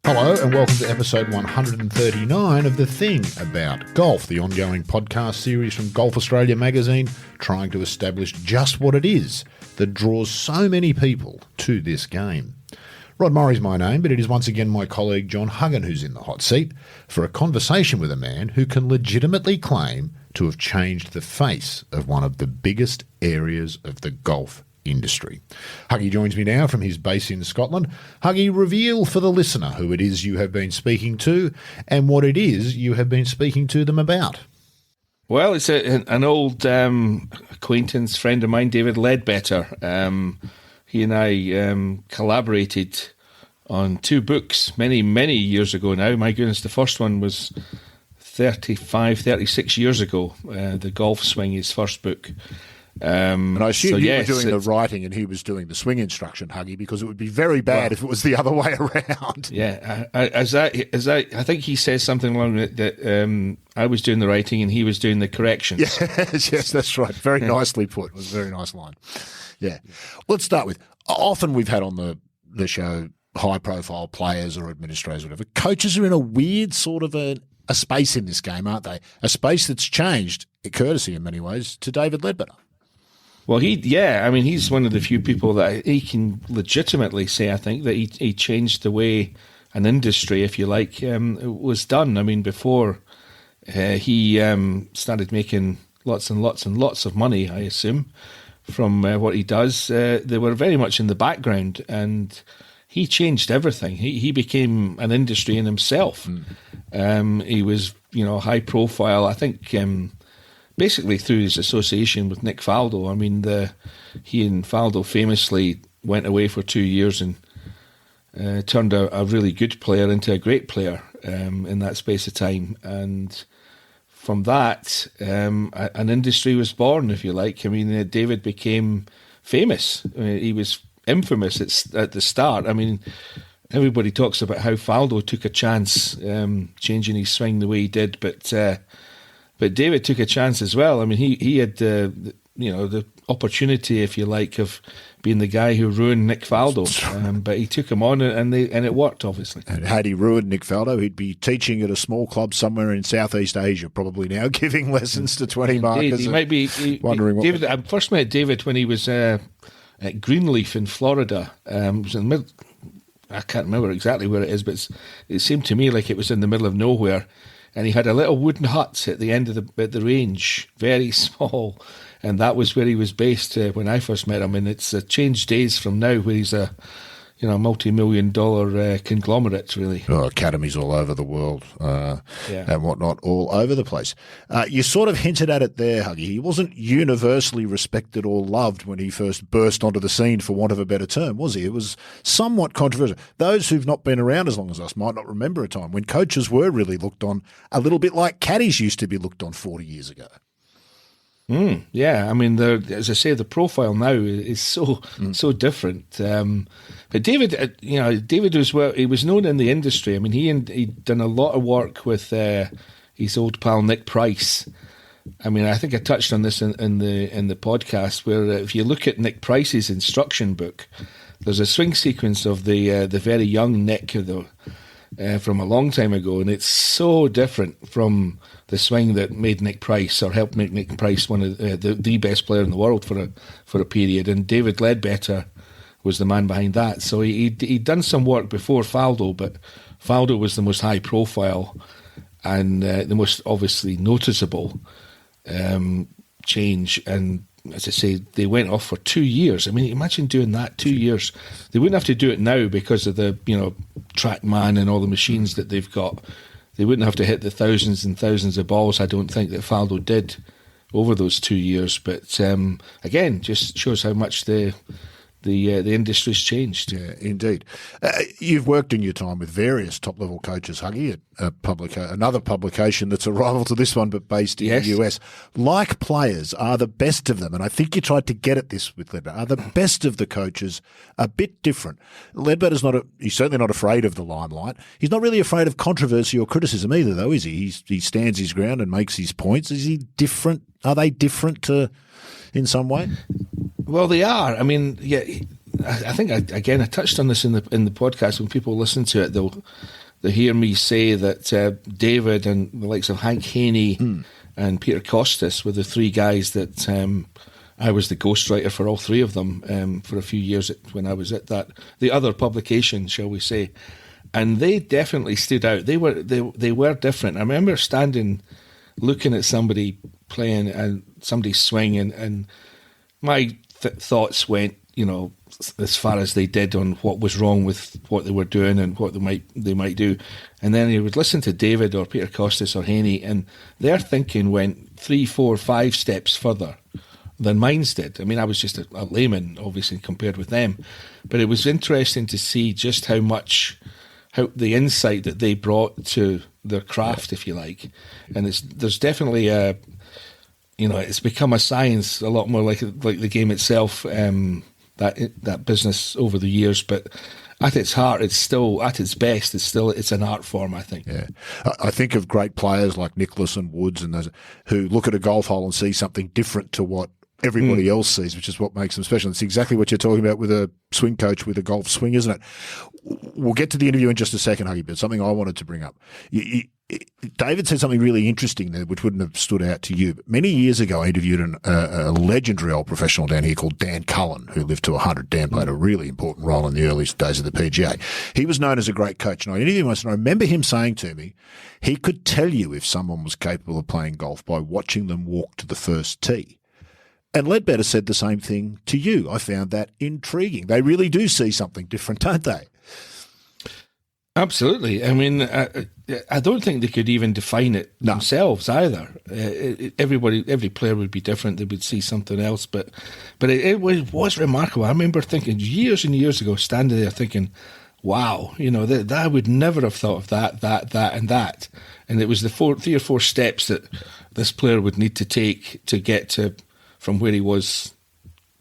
Hello and welcome to episode 139 of The Thing About Golf, the ongoing podcast series from Golf Australia magazine, trying to establish just what it is that draws so many people to this game. Rod Murray's my name, but it is once again my colleague John Huggan who's in the hot seat for a conversation with a man who can legitimately claim to have changed the face of one of the biggest areas of the golf industry. Huggy joins me now from his base in Scotland. Huggy, reveal for the listener who it is you have been speaking to and what it is you have been speaking to them about. Well, it's an old acquaintance, friend of mine, David Leadbetter. He and I collaborated on two books many years ago now. My goodness, the first one was 36 years ago. The Golf Swing, his first book. And I assume you were doing the writing and he was doing the swing instruction, Huggy, because it would be very bad if it was the other way around. Yeah, I think he says something along that I was doing the writing and he was doing the corrections. Yes, that's right. Very nicely put. It was a very nice line. Yeah. Let's start with, often we've had on the show high-profile players or administrators or whatever. Coaches are in a weird sort of a space in this game, aren't they? A space that's changed, courtesy in many ways, to David Leadbetter. Well, he's one of the few people that he can legitimately say, I think, that he changed the way an industry, if you like, was done. I mean, before he started making lots and lots of money, I assume, from what he does, they were very much in the background, and he changed everything. He became an industry in himself. He was, high profile. I think basically through his association with Nick Faldo. I mean, he and Faldo famously went away for 2 years and turned a really good player into a great player in that space of time. And from that, an industry was born, if you like. I mean, David became famous. I mean, he was infamous at the start. I mean, everybody talks about how Faldo took a chance changing his swing the way he did, but David took a chance as well. I mean, he had the opportunity, if you like, of being the guy who ruined Nick Faldo, but he took him on, and it worked, obviously. And had he ruined Nick Faldo, he'd be teaching at a small club somewhere in Southeast Asia, probably now, giving lessons to 20 markers. He might be wondering. David, I first met David when he was at Greenleaf in Florida. It was in the middle, I can't remember exactly where it is, but it seemed to me like it was in the middle of nowhere. And he had a little wooden hut at the end of the range, very small, and that was where he was based when I first met him. And it's changed days from now, where he's a multi-million-dollar conglomerate, really. Academies all over the world and whatnot, all over the place. You sort of hinted at it there, Huggy. He wasn't universally respected or loved when he first burst onto the scene, for want of a better term, was he? It was somewhat controversial. Those who've not been around as long as us might not remember a time when coaches were really looked on a little bit like caddies used to be looked on 40 years ago. Yeah, I mean, as I say, the profile now is so different. But David, David he was known in the industry. I mean, he'd done a lot of work with his old pal Nick Price. I mean, I think I touched on this in the podcast, where if you look at Nick Price's instruction book, there's a swing sequence of the very young Nick from a long time ago, and it's so different from the swing that made Nick Price, or helped make Nick Price one of the best player in the world for a period. And David Leadbetter was the man behind that. So he'd done some work before Faldo, but Faldo was the most high profile and the most obviously noticeable change. And as I say, they went off for 2 years. I mean, imagine doing that 2 years. They wouldn't have to do it now because of the TrackMan and all the machines that they've got. They wouldn't have to hit the thousands and thousands of balls, I don't think, that Faldo did over those 2 years. But again, just shows how much the industry's changed. Yeah, indeed. You've worked in your time with various top-level coaches, Huggy, at another publication that's a rival to this one but based in the US. Like players, are the best of them, and I think you tried to get at this with Leadbetter, are the best of the coaches a bit different? Leadbetter's he's certainly not afraid of the limelight. He's not really afraid of controversy or criticism either, though, is he? He stands his ground and makes his points. Is he different? Are they different in some way? Well, they are. I mean, yeah, I think I touched on this in the podcast. When people listen to it, they hear me say that David and the likes of Hank Haney and Peter Costas were the three guys that I was the ghostwriter for all three of them for a few years when I was at the other publication, shall we say. And they definitely stood out. They were different. I remember standing, looking at somebody playing and somebody swinging, and my thoughts went, as far as they did on what was wrong with what they were doing and what they might do. And then you would listen to David or Peter Costas or Haney, and their thinking went 3, 4, 5 steps further than mine's did. I mean, I was just a layman, obviously, compared with them. But it was interesting to see just how the insight that they brought to their craft, if you like. And there's definitely it's become a science, a lot more like the game itself, that business over the years. But at its heart, it's still, at its best, it's an art form, I think. Yeah. I think of great players like Nicklaus and Woods and those who look at a golf hole and see something different to what everybody else sees, which is what makes them special. It's exactly what you're talking about with a swing coach with a golf swing, isn't it? We'll get to the interview in just a second, Huggy, but something I wanted to bring up. David said something really interesting there, which wouldn't have stood out to you. But many years ago, I interviewed a legendary old professional down here called Dan Cullen, who lived to 100. Dan played a really important role in the early days of the PGA. He was known as a great coach, and I interviewed him once, and I remember him saying to me, he could tell you if someone was capable of playing golf by watching them walk to the first tee. And Leadbetter said the same thing to you. I found that intriguing. They really do see something different, don't they? Absolutely. I mean, I don't think they could even define it themselves either. Every player would be different. They would see something else. But it was remarkable. I remember thinking years and years ago, standing there thinking, wow, that I would never have thought of that, and that. And it was the 3 or 4 steps that this player would need to take to get to from where he was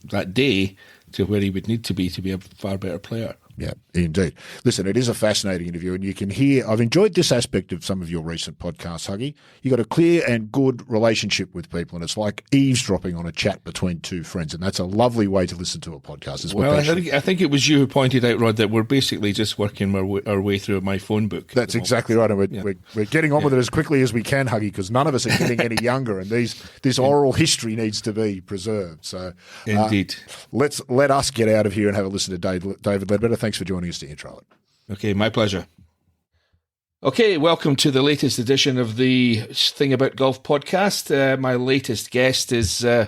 that day to where he would need to be a far better player. Yeah, indeed. Listen, it is a fascinating interview, and you can hear, I've enjoyed this aspect of some of your recent podcasts, Huggy. You've got a clear and good relationship with people, and it's like eavesdropping on a chat between two friends, and that's a lovely way to listen to a podcast. Well, I think it was you who pointed out, Rod, that we're basically just working our way through my phone book. That's exactly right, and we're getting on with it as quickly as we can, Huggy, because none of us are getting any younger, and this oral history needs to be preserved. So, indeed. Let us get out of here and have a listen to David Leadbetter. Thanks for joining us to intro it. Okay, my pleasure. Okay, welcome to the latest edition of the Thing About Golf podcast. My latest guest is one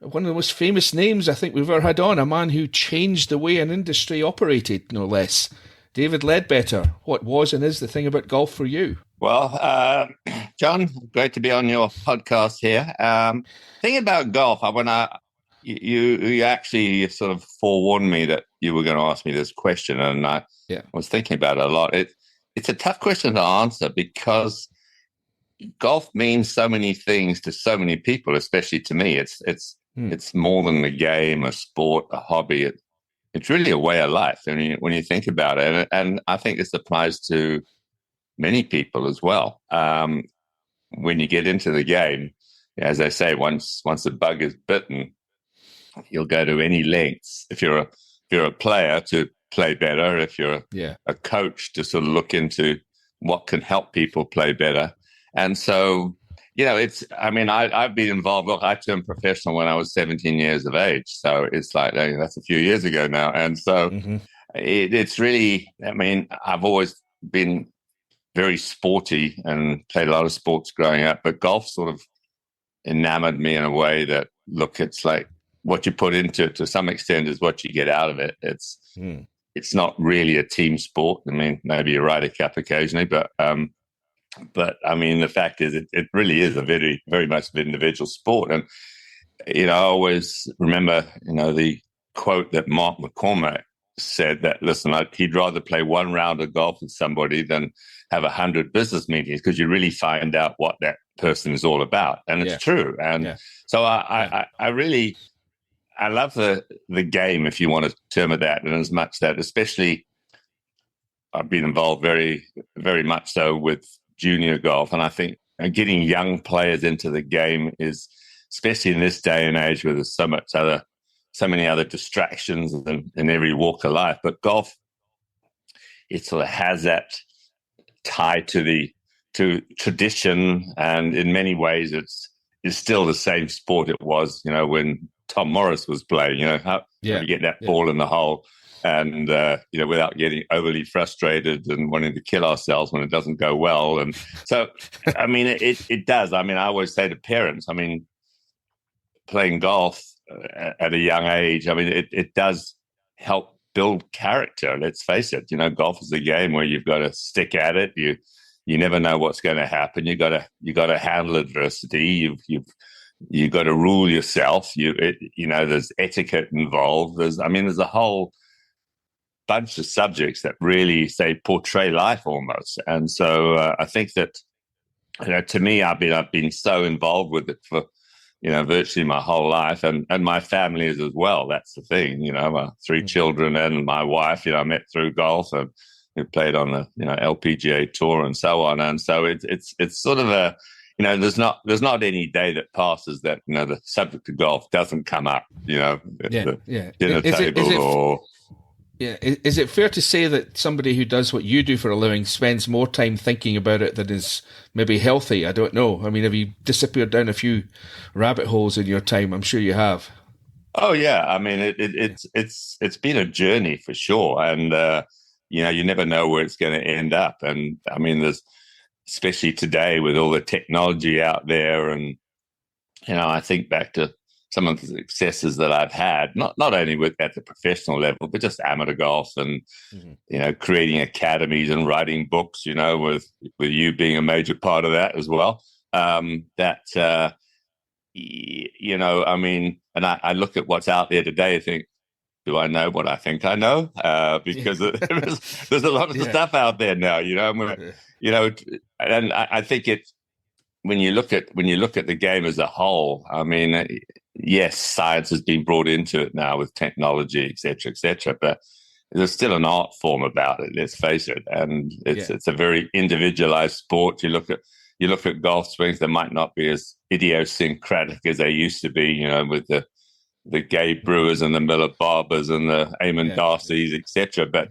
of the most famous names I think we've ever had on, a man who changed the way an industry operated, no less. David Leadbetter, what was and is the thing about golf for you? Well, John, great to be on your podcast here. Thing about golf, you actually sort of forewarned me that you were going to ask me this question, and I was thinking about it a lot. It's a tough question to answer because golf means so many things to so many people, especially to me. It's more than a game, a sport, a hobby. It's really a way of life when you think about it, and I think this applies to many people as well. When you get into the game, as I say, once the bug is bitten, you'll go to any lengths. If you're a player, to play better. If you're a coach, to sort of look into what can help people play better. And so, I've been involved. Look, I turned professional when I was 17 years of age. So it's like, that's a few years ago now. And so it's really, I've always been very sporty and played a lot of sports growing up, but golf sort of enamored me in a way that, look, it's like what you put into it to some extent is what you get out of it. It's not really a team sport. Maybe you ride a cap occasionally, but the fact is it really is a very, very much an individual sport. And, I always remember, the quote that Mark McCormack said that, listen, he'd rather play one round of golf with somebody than have 100 business meetings, because you really find out what that person is all about. And it's true. And so I really, I love the game, if you want to term it that, and as much that, especially I've been involved very, very much so with junior golf. And I think getting young players into the game is, especially in this day and age where there's so many other distractions in every walk of life. But golf, it sort of has that tied to tradition, and in many ways it's still the same sport it was, when Tom Morris was playing. How you get that ball in the hole, and without getting overly frustrated and wanting to kill ourselves when it doesn't go well. And so, I mean, it does. I mean, I always say to parents, I mean, playing golf at a young age, I mean, it does help build character. Let's face it. Golf is a game where you've got to stick at it. You never know what's going to happen. You got to handle adversity. You've got to rule yourself. There's etiquette involved. There's a whole bunch of subjects that really portray life almost. And so I think that to me, I've been so involved with it for virtually my whole life, and my family is as well. That's the thing. My 3 children and my wife, I met through golf, and we played on the LPGA tour and so on. And so it's sort of a there's not any day that passes that the subject of golf doesn't come up. At the dinner table. Is it fair to say that somebody who does what you do for a living spends more time thinking about it than is maybe healthy? I don't know. I mean, have you disappeared down a few rabbit holes in your time? I'm sure you have. Oh yeah, I mean it's been a journey for sure, and you never know where it's going to end up. And I mean, there's, especially today with all the technology out there, and I think back to some of the successes that I've had, not only at the professional level, but just amateur golf, and creating academies and writing books. With you being a major part of that as well. I mean, and I look at what's out there today and think, do I know what I think I know? Because there's a lot of stuff out there now. And I think it. When you look at the game as a whole, I mean, yes, science has been brought into it now with technology, et cetera, but there's still an art form about it. Let's face it, and it's a very individualized sport. You look at golf swings; they might not be as idiosyncratic as they used to be. With the Gabe Brewers and the Miller Barbers and the Eamon Darcys, et cetera. But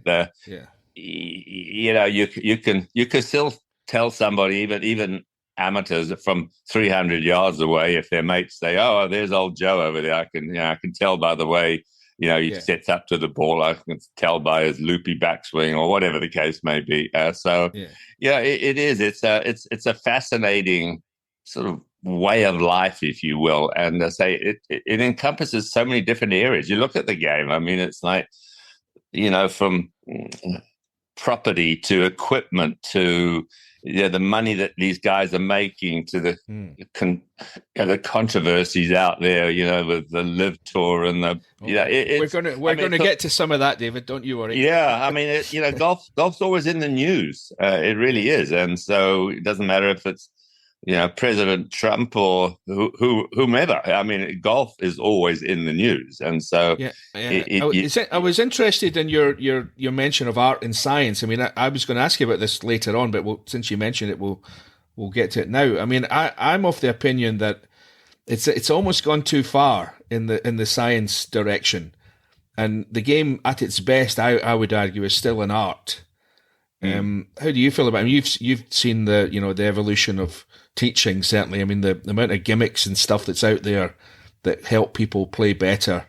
you can still tell somebody, even amateurs from 300 yards away, if their mates say, "Oh, there's old Joe over there," I can tell by the way he sets up to the ball. I can tell by his loopy backswing or whatever the case may be. It is. It's a fascinating sort of way of life, if you will, and I say it encompasses so many different areas. You look at the game. I mean, it's like from property to equipment to the money that these guys are making, to the controversies out there, with the Live Tour and the we're going to get to some of that, David. Don't you worry. Yeah, I mean, golf's always in the news. It really is, and so it doesn't matter if it's President Trump or whomever. I mean, golf is always in the news, and so I was interested in your mention of art and science. I mean, I was going to ask you about this later on, but since you mentioned it, we'll get to it now. I mean, I'm of the opinion that it's almost gone too far in the science direction, and the game at its best, I would argue, is still an art. How do you feel about it? You've seen the the evolution of teaching, certainly. I mean, the amount of gimmicks and stuff that's out there that help people play better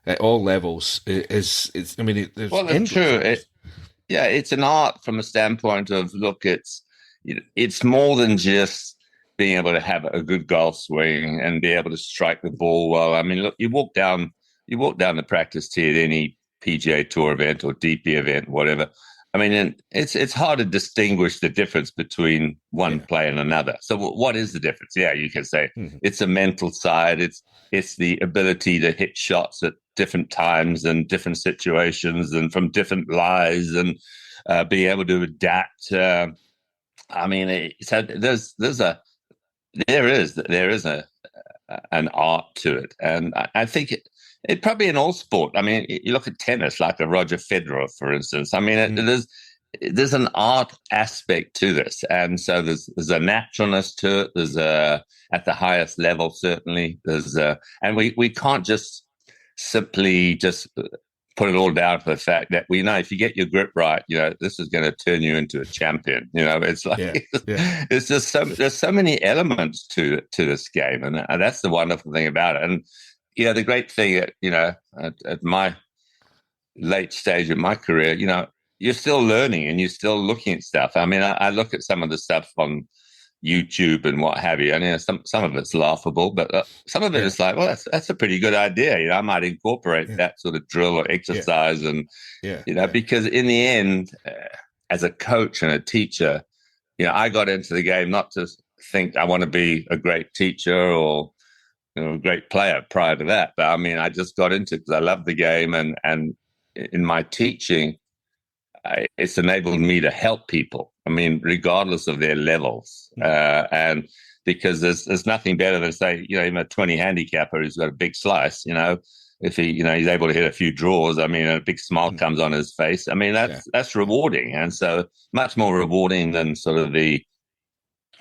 at all levels is I mean, that's true. It's an art from a standpoint of, look, it's more than just being able to have a good golf swing and be able to strike the ball well. I mean, look, you walk down the practice tee at any PGA Tour event or DP event, whatever. I mean, it's hard to distinguish the difference between one play and another. So what is the difference? Yeah, you can say it's a mental side. It's the ability to hit shots at different times and different situations and from different lies, and be able to adapt. I mean, so there is an art to it, and I think it probably in all sport. I mean, you look at tennis, like a Roger Federer, for instance. I mean, there's an art aspect to this, and so there's a naturalness to it. There's at the highest level, certainly. And we can't just simply put it all down to the fact that we know if you get your grip right, this is going to turn you into a champion. It's like it's just there's so many elements to this game, and that's the wonderful thing about it. And the great thing at my late stage of my career, you're still learning and you're still looking at stuff. I mean, I look at some of the stuff on YouTube and what have you. I mean, some of it's laughable, but some of it is like, well, that's a pretty good idea. I might incorporate that sort of drill or exercise, and because in the end, as a coach and a teacher, I got into the game not to think I want to be a great teacher or a great player prior to that, but I mean, I just got into it because I love the game, and in my teaching, it's enabled me to help people. I mean, regardless of their levels, and because there's nothing better than say, even a 20 handicapper who's got a big slice, if he, he's able to hit a few draws, I mean, a big smile comes on his face. I mean, that's rewarding, and so much more rewarding than sort of the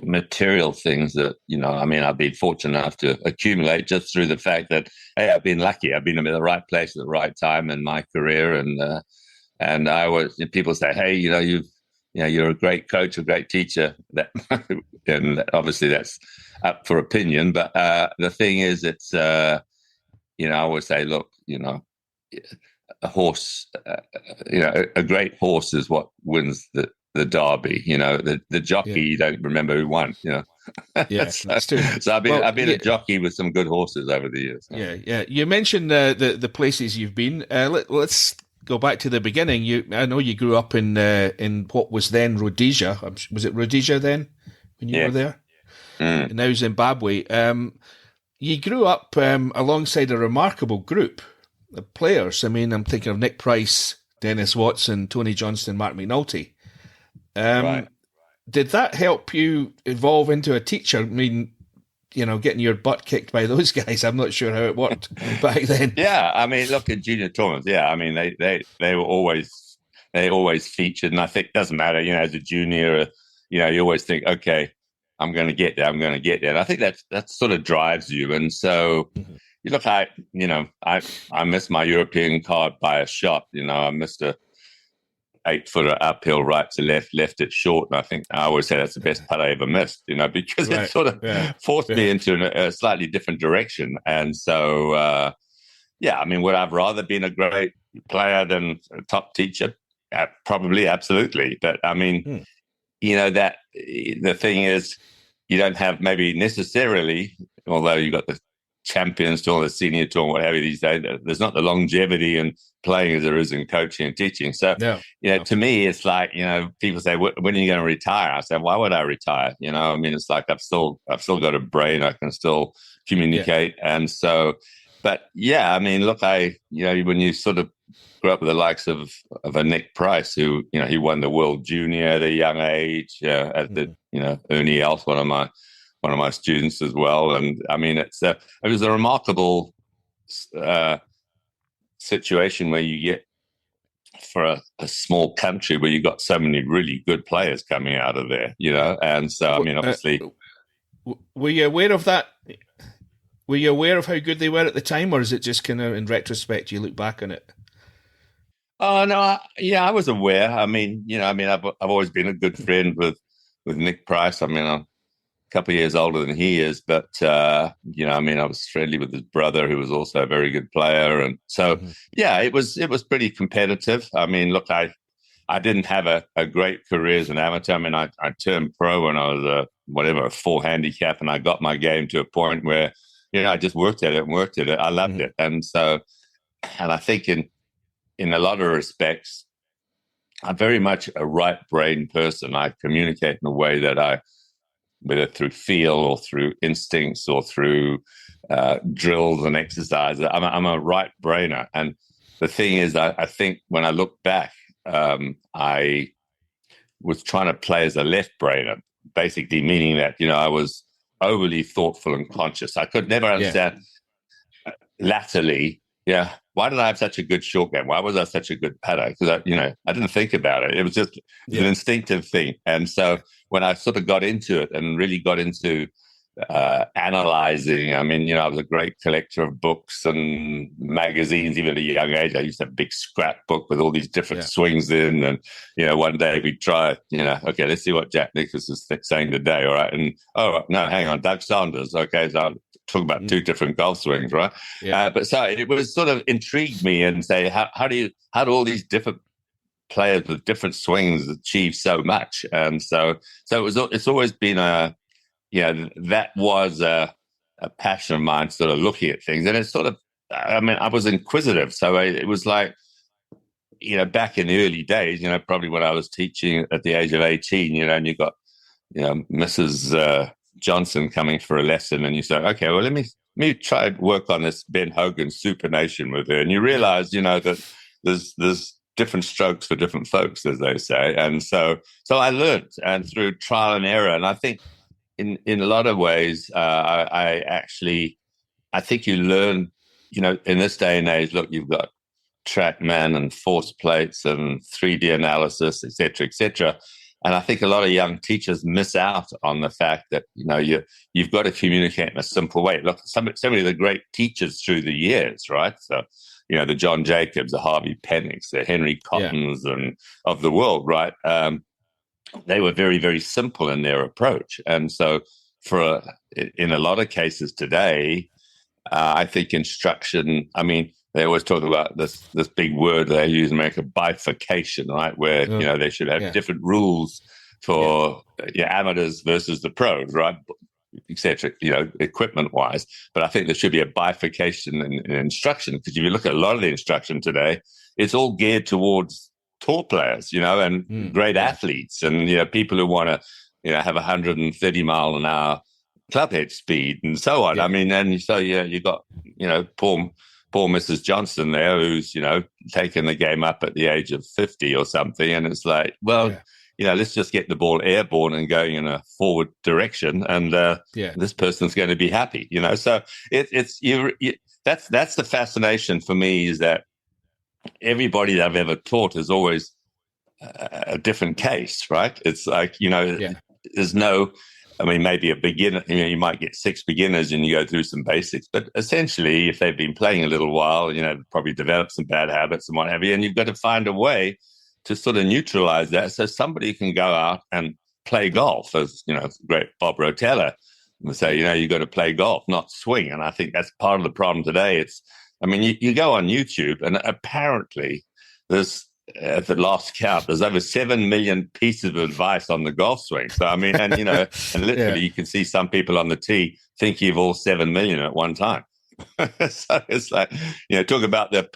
material things that I mean, I've been fortunate enough to accumulate just through the fact that, hey, I've been lucky. I've been in the right place at the right time in my career, and I always, people say, hey, you're a great coach, a great teacher. And obviously that's up for opinion. But the thing is, it's I always say, look, a horse, a great horse is what wins the derby. The jockey, you don't remember who won. That's true. So I've been a jockey with some good horses over the years. Yeah. You mentioned the places you've been. Let's go back to the beginning. I know you grew up in what was then Rhodesia. Was it Rhodesia then when you were there? And now Zimbabwe. You grew up alongside a remarkable group of players. I mean, I'm thinking of Nick Price, Dennis Watson, Tony Johnston, Mark McNulty. Right. Did that help you evolve into a teacher? I mean, getting your butt kicked by those guys. I'm not sure how it worked back then. Yeah, I mean, look at junior tournaments. Yeah, I mean, they were always featured, and I think it doesn't matter. As a junior, you always think, okay, I'm going to get there. And I think that sort of drives you. And so, you look, I missed my European card by a shot. I missed a 8-footer uphill right to left it short. And I think I always say that's the best putt I ever missed, because it sort of forced me into a slightly different direction. And so, I mean, would I've rather been a great player than a top teacher? Probably, absolutely. But I mean, that the thing is, you don't have maybe necessarily, although you got the champions tour, the senior tour, what have you these days, there's not the longevity in playing as there is in coaching and teaching. So, to me, it's like, people say, when are you going to retire? I say, why would I retire? I mean, it's like I've still got a brain. I can still communicate. And so, but I mean, look, when you sort of grew up with the likes of a Nick Price, who, he won the World Junior at a young age, at the, Ernie Els, one of my students as well. And I mean, it was a remarkable situation where you get, for a small country where you got so many really good players coming out of there, and so, I mean, obviously. Were you aware of that? Were you aware of how good they were at the time, or is it just kind of in retrospect you look back on it? Oh, no, I was aware. I mean, I've always been a good friend with Nick Price. I mean, I'm a couple of years older than he is, but, I mean, I was friendly with his brother, who was also a very good player. And so, it was pretty competitive. I mean, look, I didn't have a great career as an amateur. I mean, I turned pro when I was a 4 handicap, and I got my game to a point where, I just worked at it. I loved it. And so, and I think in a lot of respects, I'm very much a right-brain person. I communicate in a way that whether through feel or through instincts or through drills and exercises, I'm a right-brainer. And the thing is, I think when I look back, I was trying to play as a left-brainer, basically meaning that, I was overly thoughtful and conscious. I could never understand latterly, why did I have such a good short game? Why was I such a good putter? Because I didn't think about it. It was just an instinctive thing. And so when I sort of got into it and really got into analyzing. I mean, I was a great collector of books and magazines, even at a young age. I used to have a big scrapbook with all these different swings in. And, one day we'd try, okay, let's see what Jack Nicklaus is saying today. All right. And, no, hang on, Doug Saunders. Okay. So I'll talk about two different golf swings, right? Yeah. But so it was sort of intrigued me and say, how do all these different players with different swings achieve so much? And so it's always been that was a passion of mine, sort of looking at things. And it's sort of, I was inquisitive. So it was like, back in the early days, probably when I was teaching at the age of 18, and you got, Mrs. Johnson coming for a lesson, and you say, okay, well, let me try to work on this Ben Hogan supination with her. And you realize, that there's different strokes for different folks, as they say. And so I learned, and through trial and error. And I think, in a lot of ways, I think you learn, in this day and age, look, you've got TrackMan and force plates and 3D analysis, et cetera, and I think a lot of young teachers miss out on the fact that, you've got to communicate in a simple way. Look, so many of the great teachers through the years, right? So, the John Jacobs, the Harvey Pennicks, the Henry Cottons and of the world, right? They were very, very simple in their approach. And so in a lot of cases today, I think instruction, they always talk about this big word they use in America, bifurcation, right? Where, they should have different rules for amateurs versus the pros, right? Et cetera, equipment wise. But I think there should be a bifurcation in instruction, because if you look at a lot of the instruction today, it's all geared towards tour players, and great athletes, and people who want to, have 130 mile an hour clubhead speed and so on. And so you got poor Mrs. Johnson there, who's taken the game up at the age of 50 or something, and it's like, well, let's just get the ball airborne and going in a forward direction, and this person's going to be happy. So it's that's the fascination for me, is that everybody that I've ever taught is always a different case, right? It's like, there's no, maybe a beginner, you might get 6 beginners and you go through some basics, but essentially if they've been playing a little while, probably developed some bad habits and what have you, and you've got to find a way to sort of neutralize that so somebody can go out and play golf, as, great Bob Rotella would say, you've got to play golf, not swing. And I think that's part of the problem today. You go on YouTube, and apparently there's, at the last count, there's over 7 million pieces of advice on the golf swing. So, and literally you can see some people on the tee think you've all 7 million at one time. So it's like, talk about the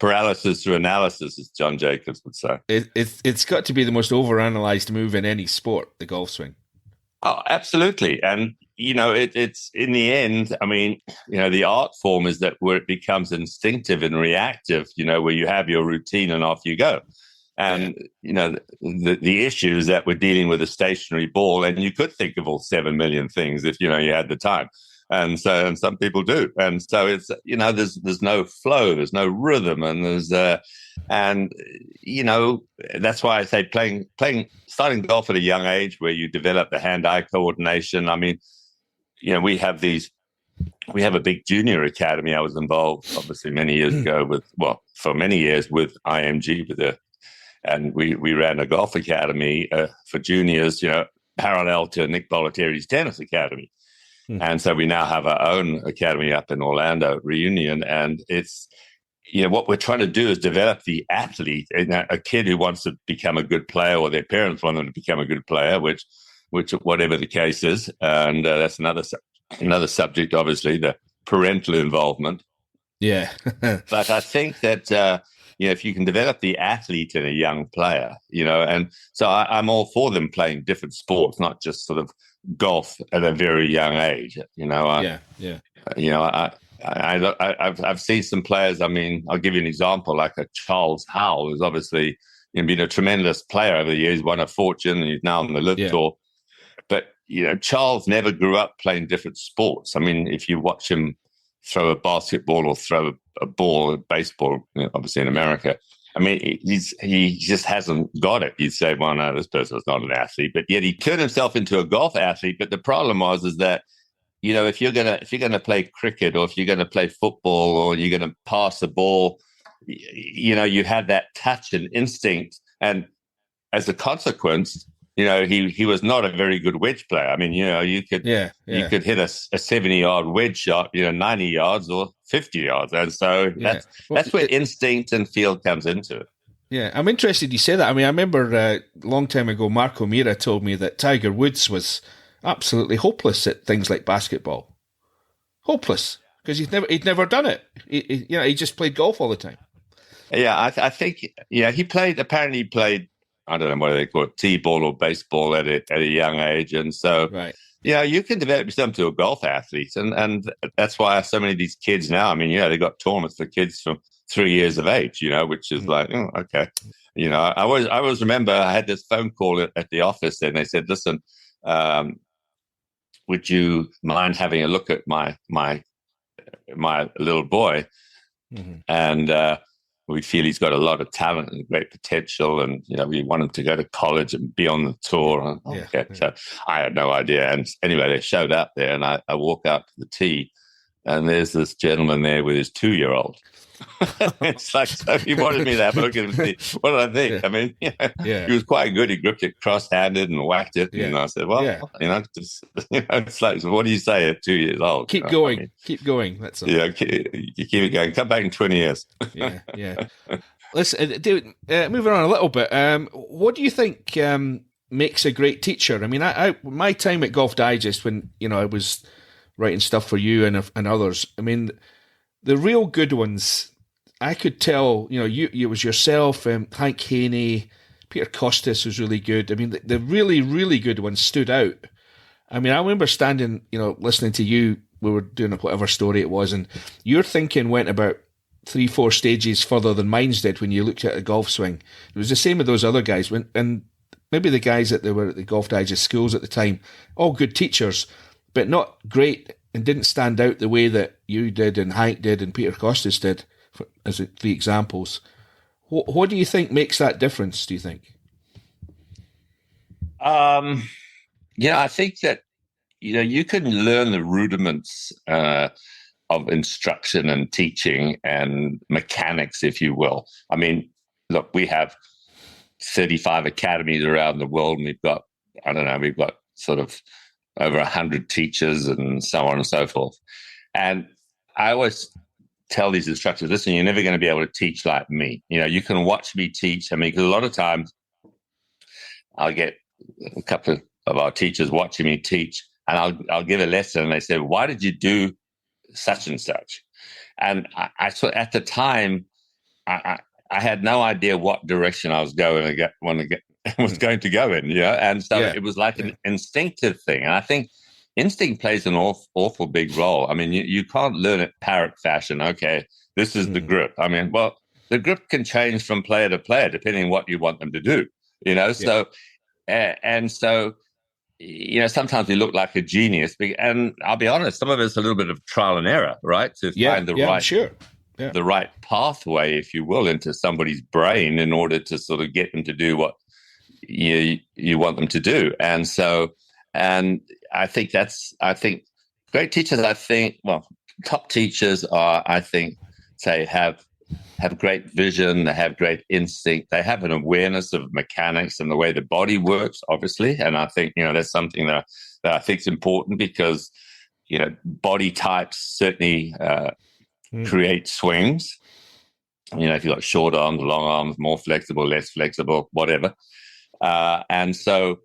paralysis through analysis, as John Jacobs would say. It's got to be the most overanalyzed move in any sport, the golf swing. Oh, absolutely. And, it's in the end, the art form is that where it becomes instinctive and reactive, where you have your routine and off you go. And, the issue is that we're dealing with a stationary ball, and you could think of all 7 million things if, you had the time. And some people do. And so it's, there's no flow, there's no rhythm, and that's why I say starting golf at a young age, where you develop the hand-eye coordination. We have a big junior academy. I was involved, obviously, many years ago for many years with IMG, and we ran a golf academy for juniors, parallel to Nick Faldo's tennis academy. And so we now have our own academy up in Orlando, Reunion, and it's, what we're trying to do is develop the athlete, a kid who wants to become a good player, or their parents want them to become a good player, which whatever the case is, and that's another subject, obviously, the parental involvement. Yeah. But I think that if you can develop the athlete in a young player, and so I'm all for them playing different sports, not just sort of golf at a very young age. I've seen some players. I'll give you an example, like a Charles Howell, who's obviously been a tremendous player over the years, won a fortune, and he's now on the LIV Tour. But Charles never grew up playing different sports. If you watch him throw a basketball or throw a ball, a baseball, obviously in America, I mean, he just hasn't got it. You'd say, well, no, this person's not an athlete, but yet he turned himself into a golf athlete. But the problem is that, you know, if you're gonna play cricket, or if you're gonna play football, or you're gonna pass the ball, you know, you have that touch and instinct, and as a consequence, you know, he was not a very good wedge player. I mean, you know, you could hit a 70-yard wedge shot, you know, 90 yards or 50 yards, and so that's where instinct and feel comes into it. Yeah, I'm interested you say that. I mean, I remember a long time ago, Mark O'Meara told me that Tiger Woods was absolutely hopeless at things like basketball. Hopeless, because he'd never done it. He just played golf all the time. Yeah, I think he played. Apparently, he played. I don't know what they call it, t-ball or baseball at a young age, and so you can develop yourself to a golf athlete, and that's why so many of these kids now. I mean, they got tournaments for kids from 3 years of age, you know, which is like, oh, okay, you know. I always remember I had this phone call at the office, and they said, listen. Would you mind having a look at my little boy? Mm-hmm. And we feel he's got a lot of talent and great potential, and you know, we want him to go to college and be on the tour. So I had no idea. And anyway, they showed up there, and I walk out to the tee, and there's this gentleman there with his 2-year-old. It's like, so he wanted me to have a look at him and see what did I think. I mean, he was quite good. He gripped it cross-handed and whacked it. And I said, well, you know, it's like, so what do you say at 2 years old? Keep going. I mean, keep going. That's all. You keep it going. Come back in 20 years. Yeah. Listen, David, moving on a little bit, what do you think makes a great teacher? I mean, I my time at Golf Digest, when, you know, I was writing stuff for you and others, I mean, the real good ones, I could tell, you know, it was yourself, Hank Haney, Peter Costas was really good. I mean, the really, really good ones stood out. I mean, I remember standing, you know, listening to you, we were doing whatever story it was, and your thinking went about 3-4 stages further than mine's did when you looked at a golf swing. It was the same with those other guys, and maybe the guys that were at the Golf Digest schools at the time, all good teachers, but not great and didn't stand out the way that you did and Hank did and Peter Costas did, as 3 examples. What do you think makes that difference, do you think? I think that, you know, you can learn the rudiments of instruction and teaching and mechanics, if you will. I mean, look, we have 35 academies around the world, and we've got sort of over 100 teachers and so on and so forth. And I always tell these instructors, listen, you're never going to be able to teach like me. You know, you can watch me teach. I mean, because a lot of times I'll get a couple of our teachers watching me teach, and I'll give a lesson, and they say, why did you do such and such? And I so at the time, I had no idea what direction I was going to go in, you know? And so it was like an instinctive thing. And I think instinct plays an awful big role. I mean, you can't learn it parrot fashion. Okay, this is the grip. I mean, well, the grip can change from player to player depending on what you want them to do, you know? So, and so, you know, sometimes we look like a genius. And I'll be honest, some of it's a little bit of trial and error, right? To find the right pathway, if you will, into somebody's brain in order to sort of get them to do what you want them to do. And so, and I think great teachers, top teachers are, have great vision, they have great instinct, they have an awareness of mechanics and the way the body works, obviously. And I think, you know, that's something that I think is important, because, you know, body types certainly create swings. You know, if you've got short arms, long arms, more flexible, less flexible, whatever. And so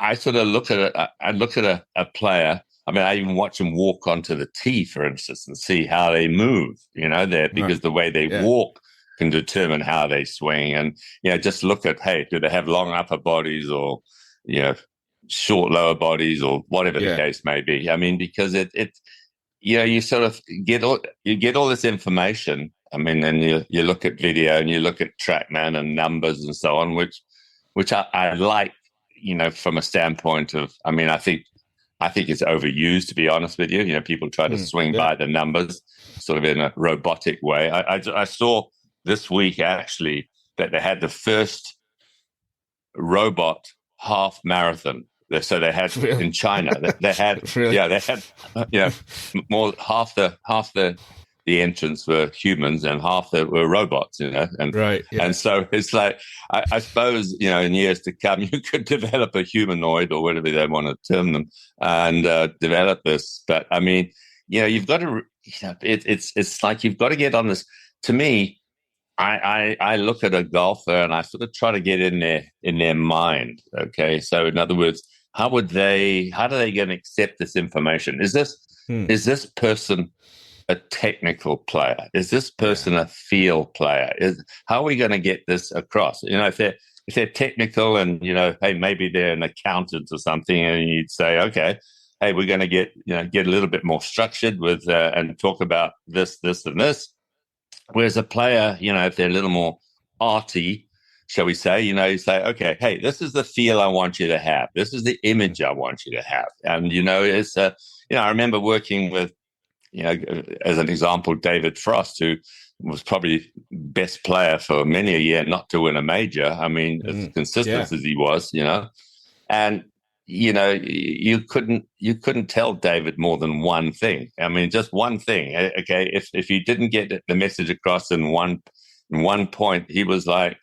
I sort of look at a player. I mean, I even watch them walk onto the tee, for instance, and see how they move, you know, because the way they walk can determine how they swing. And, you know, just look at, hey, do they have long upper bodies, or, you know, short lower bodies, or whatever the case may be. I mean, because it you know, you sort of get all this information. I mean, and you look at video and you look at TrackMan and numbers and so on, which I like, you know, from a standpoint of, I mean, I think it's overused, to be honest with you. You know, people try to swing by the numbers sort of in a robotic way. I saw this week actually that they had the first robot half marathon. So they had in China. They had Really? they had more half the entrants were humans and half were robots. And right. Yeah. And so it's like I suppose in years to come you could develop a humanoid or whatever they want to term them and develop this. But I mean, you've got to. It's like you've got to get on this. To me, I look at a golfer and I sort of try to get in their mind. Okay, so in other words, how do they going to accept this information? Is this person a technical player? Is this person a field player? How are we going to get this across? If they're technical and hey, maybe they're an accountant or something, and you'd say, okay, hey, we're going to get a little bit more structured with and talk about this, and this. Whereas a player, if they're a little more arty, shall we say, you say, okay, hey, this is the feel I want you to have. This is the image I want you to have. And, it's, I remember working with, as an example, David Frost, who was probably best player for many a year not to win a major. I mean, as consistent as he was, and, you couldn't tell David more than one thing. I mean, just one thing. Okay, if you didn't get the message across in one point, he was like,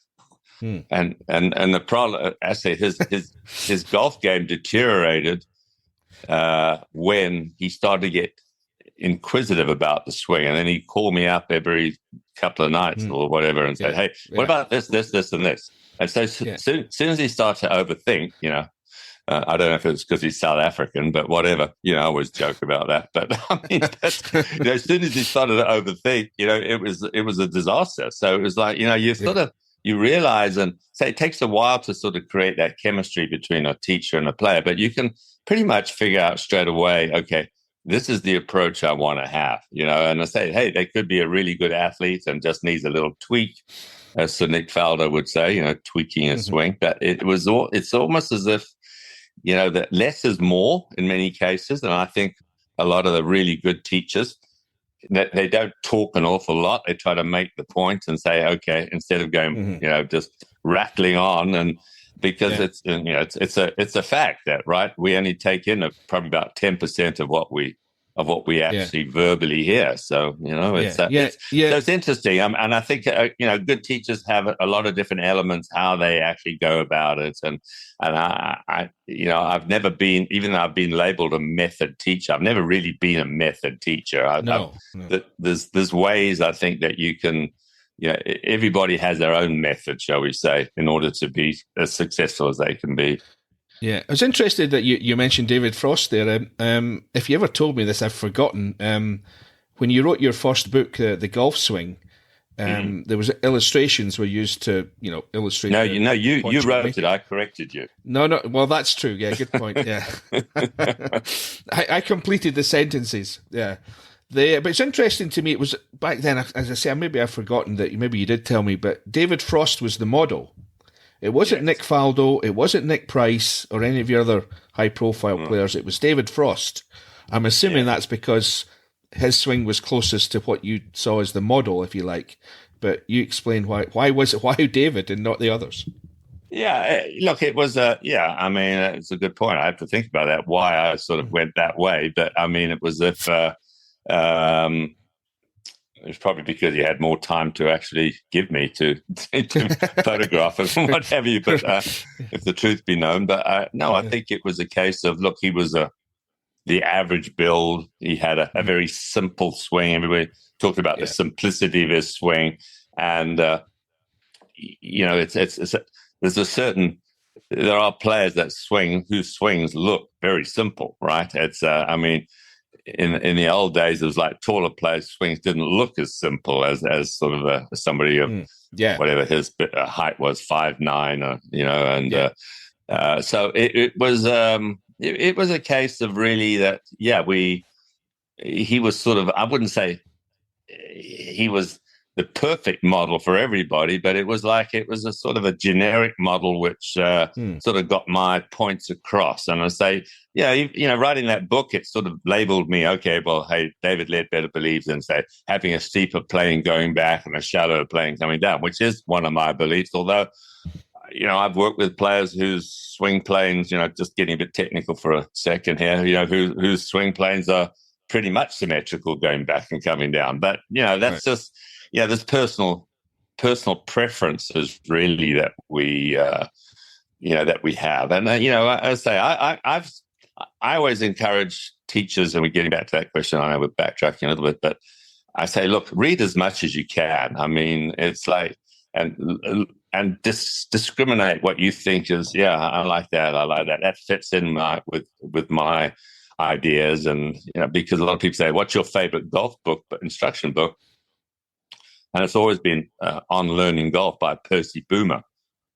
and the problem, I say, his golf game deteriorated when he started to get inquisitive about the swing, and then he'd call me up every couple of nights or whatever and say, hey, what about this, and this? And so soon as he started to overthink, I don't know if it's because he's South African, but whatever. I always joke about that. But I mean, as soon as he started to overthink, it was a disaster. So it was like, you realize and say it takes a while to sort of create that chemistry between a teacher and a player, but you can pretty much figure out straight away, okay, this is the approach I want to have, and I say, hey, they could be a really good athlete and just needs a little tweak, as Sir Nick Faldo would say, tweaking a swing. But it's almost as if, that less is more in many cases. And I think a lot of the really good teachers, that they don't talk an awful lot. They try to make the point and say, okay, instead of going, just rattling on. And because it's a fact that, right, we only take in probably about 10% of what we actually verbally hear. So, so it's interesting. And I think, good teachers have a lot of different elements, how they actually go about it. And I've never been, even though I've been labeled a method teacher, I've never really been a method teacher. There's ways I think that you can, everybody has their own method, shall we say, in order to be as successful as they can be. Yeah, I was interested that you mentioned David Frost there. If you ever told me this, I've forgotten. When you wrote your first book, The Golf Swing, there was illustrations were used to, illustrate. No, you wrote it. I corrected you. No. Well, that's true. Yeah, good point. Yeah, I completed the sentences. Yeah, but it's interesting to me. It was back then, as I say, maybe I've forgotten that. Maybe you did tell me, but David Frost was the model. It wasn't Nick Faldo, it wasn't Nick Price or any of your other high-profile players. It was David Frost. I'm assuming that's because his swing was closest to what you saw as the model, if you like. But you explain why. Why David and not the others? Yeah, look, it was I mean, it's a good point. I have to think about that, why I sort of went that way. But I mean, it was if it's probably because he had more time to actually give me to photograph it and what have you. But if the truth be known, but I think it was a case of, look, he was the average build. He had a very simple swing. Everybody talked about the simplicity of his swing, and there are players whose swings look very simple, right? It's I mean, in the old days, it was like taller players' swings didn't look as simple as sort of somebody of whatever his height was, 5'9", or so it was a case of really that he was sort of, I wouldn't say he was the perfect model for everybody, but it was a sort of a generic model which sort of got my points across. And I say, writing that book, it sort of labeled me, okay, well, hey, David Leadbetter believes in, say, having a steeper plane going back and a shallower plane coming down, which is one of my beliefs, although, I've worked with players whose swing planes, just getting a bit technical for a second here, whose swing planes are pretty much symmetrical going back and coming down. But, that's just, there's personal preferences really that we have. And, I say, I always encourage teachers, and we're getting back to that question. I know we're backtracking a little bit, but I say, look, read as much as you can. I mean, it's like, and discriminate what you think is, I like that. That fits in with my ideas. And, because a lot of people say, what's your favorite golf book, but instruction book? And it's always been On Learning Golf by Percy Boomer,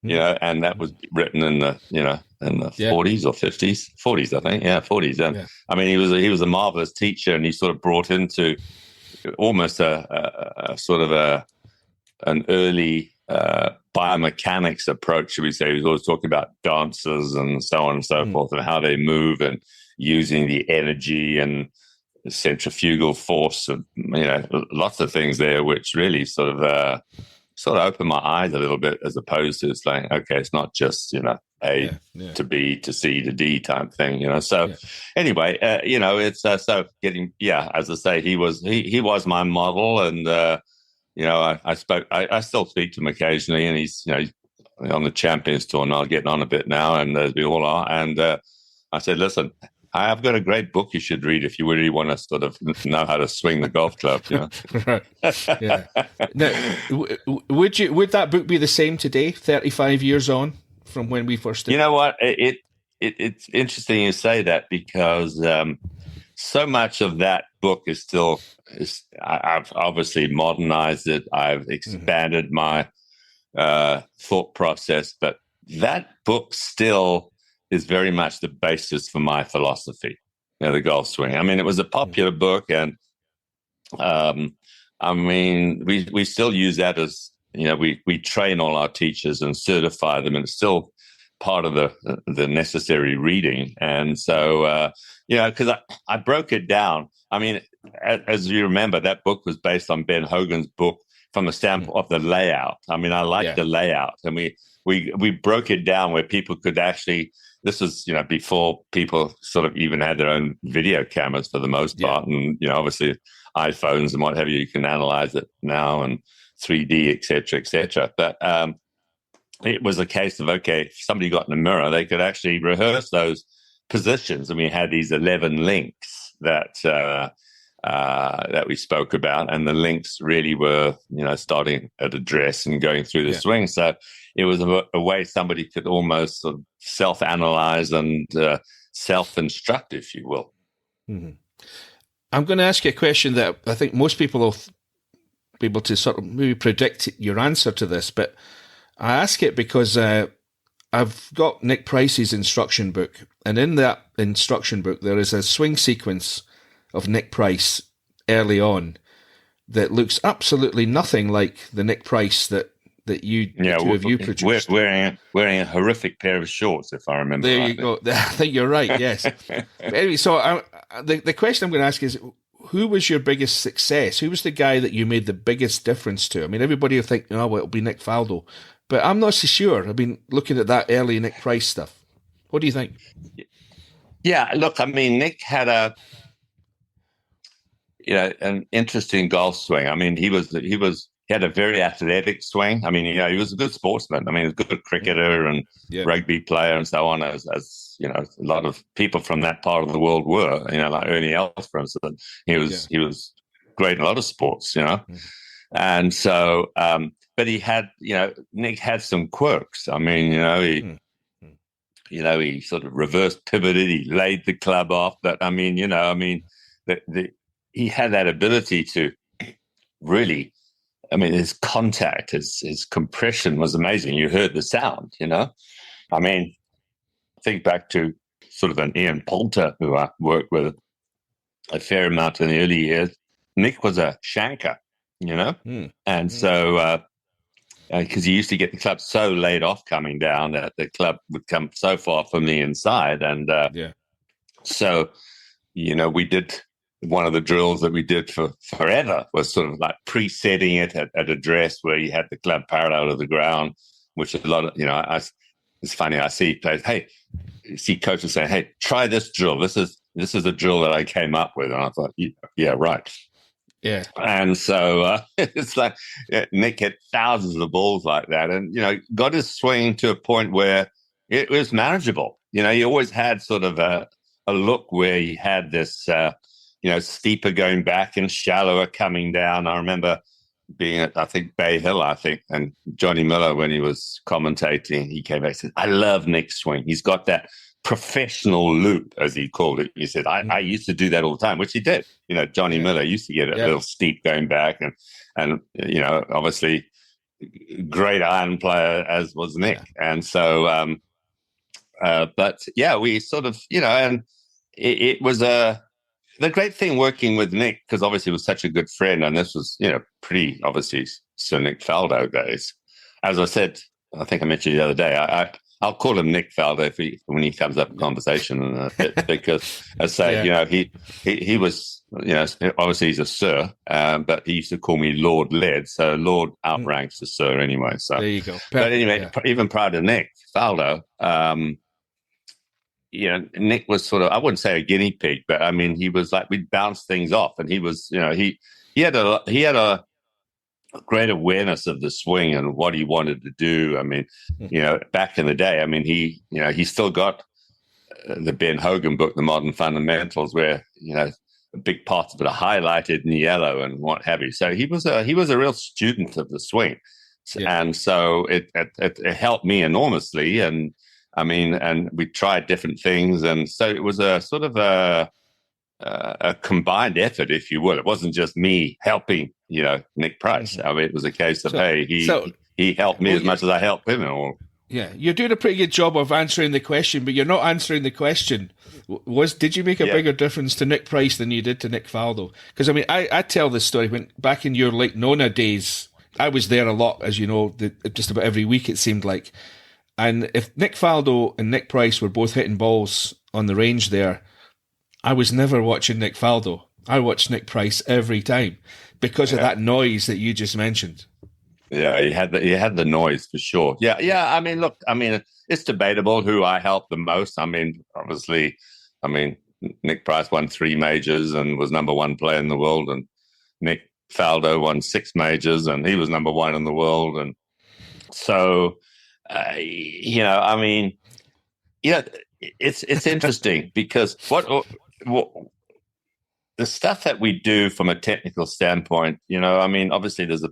and that was written in the 40s or 50s, 40s, I think. Yeah, 40s. And I mean, he was a marvelous teacher, and he sort of brought into almost a sort of an early biomechanics approach, should we say. He was always talking about dancers and so on and so forth, and how they move, and using the energy and centrifugal force, and lots of things there, which really sort of opened my eyes a little bit, as opposed to it's like, okay, it's not just A to B to C to D type thing, So anyway, it's so getting as I say, he was my model, and I still speak to him occasionally, and he's on the Champions Tour now, getting on a bit now, and as we all are. And I said, listen, I've got a great book you should read if you really want to sort of know how to swing the golf club. Right. Yeah. Now, would that book be the same today, 35 years on from when we first did? You know what? It's interesting you say that, because so much of that book is still. I've obviously modernized it. I've expanded my thought process, but that book still is very much the basis for my philosophy, the golf swing. I mean, it was a popular book, and I mean, we still use that as, we train all our teachers and certify them, and it's still part of the necessary reading. And so, because I broke it down. I mean, as you remember, that book was based on Ben Hogan's book from the standpoint of the layout. I mean, I like the layout, and we broke it down where people could actually. This was, before people sort of even had their own video cameras for the most part. And, obviously iPhones and what have you can analyze it now, and 3D, et cetera, et cetera. But it was a case of, okay, if somebody got in a mirror, they could actually rehearse those positions. And we had these 11 links that we spoke about. And the links really were, starting at address and going through the swing. So it was a way somebody could almost sort of self-analyze and self-instruct, if you will. Mm-hmm. I'm going to ask you a question that I think most people will be able to sort of maybe predict your answer to this, but I ask it because I've got Nick Price's instruction book, and in that instruction book there is a swing sequence of Nick Price early on that looks absolutely nothing like the Nick Price that you two of you produced. Wearing a horrific pair of shorts, if I remember. There you go. I think you're right. Yes. But anyway, so the question I'm going to ask is, who was your biggest success? Who was the guy that you made the biggest difference to? I mean, everybody will think, well, it'll be Nick Faldo, but I'm not so sure. I've been looking at that early Nick Price stuff. What do you think? Yeah, look, I mean, Nick had an interesting golf swing. I mean, he had a very athletic swing. I mean, he was a good sportsman. I mean, he was a good cricketer and rugby player and so on, as a lot of people from that part of the world were, like Ernie Els, for instance. He was great in a lot of sports, And so, but he had, Nick had some quirks. I mean, he sort of reverse pivoted, he laid the club off, but I mean, he had that ability to really, I mean, his contact, his compression was amazing. You heard the sound, I mean, think back to sort of an Ian Poulter, who I worked with a fair amount in the early years. Nick was a shanker. And so because he used to get the club so laid off coming down that the club would come so far from the inside. And so, we did one of the drills that we did for forever was sort of like pre-setting it at address where you had the club parallel to the ground, which a lot of, it's funny. I see players, see coaches saying, hey, try this drill. This is a drill that I came up with. And I thought, yeah, right. Yeah. And so it's like Nick hit thousands of balls like that and, got his swing to a point where it was manageable. He always had sort of a look where he had this, steeper going back and shallower coming down. I remember being at, I think, Bay Hill, and Johnny Miller, when he was commentating, he came back and said, I love Nick's swing. He's got that professional loop, as he called it. He said, I used to do that all the time, which he did. Johnny Miller used to get a little steep going back and obviously great iron player as was Nick. Yeah. And so, we sort of, and it was the great thing working with Nick, because obviously he was such a good friend, and this was, pretty obviously Sir Nick Faldo days. As I said, I think I mentioned the other day, I'll call him Nick Faldo when he comes up in conversation, because as I say, he was, obviously he's a Sir, but he used to call me Lord Led, so Lord outranks the Sir anyway. So there you go. But anyway, even prior to Nick Faldo, Nick was sort of, I wouldn't say a guinea pig, but I mean, he was like, we'd bounce things off, and he was, he had a great awareness of the swing and what he wanted to do. I mean, back in the day, I mean, he still got the Ben Huggan book, The Modern Fundamentals, where, big parts of it are highlighted in yellow and what have you. So he was a real student of the swing. Yeah. And so it helped me enormously. And I mean, and we tried different things. And so it was a sort of a combined effort, if you will. It wasn't just me helping, Nick Price. I mean, it was a case of, he helped me as much as I helped him. Yeah, you're doing a pretty good job of answering the question, but you're not answering the question. Did you make a bigger difference to Nick Price than you did to Nick Faldo? Because, I mean, I tell this story. When back in your Lake Nona days, I was there a lot, as you know, just about every week it seemed like. And if Nick Faldo and Nick Price were both hitting balls on the range there, I was never watching Nick Faldo. I watched Nick Price every time because of that noise that you just mentioned. Yeah, he had the noise for sure. Yeah. I mean, look, it's debatable who I helped the most. I mean, obviously, Nick Price won 3 majors and was number 1 player in the world, and Nick Faldo won 6 majors and he was number 1 in the world. And so, it's interesting because what the stuff that we do from a technical standpoint, obviously there's a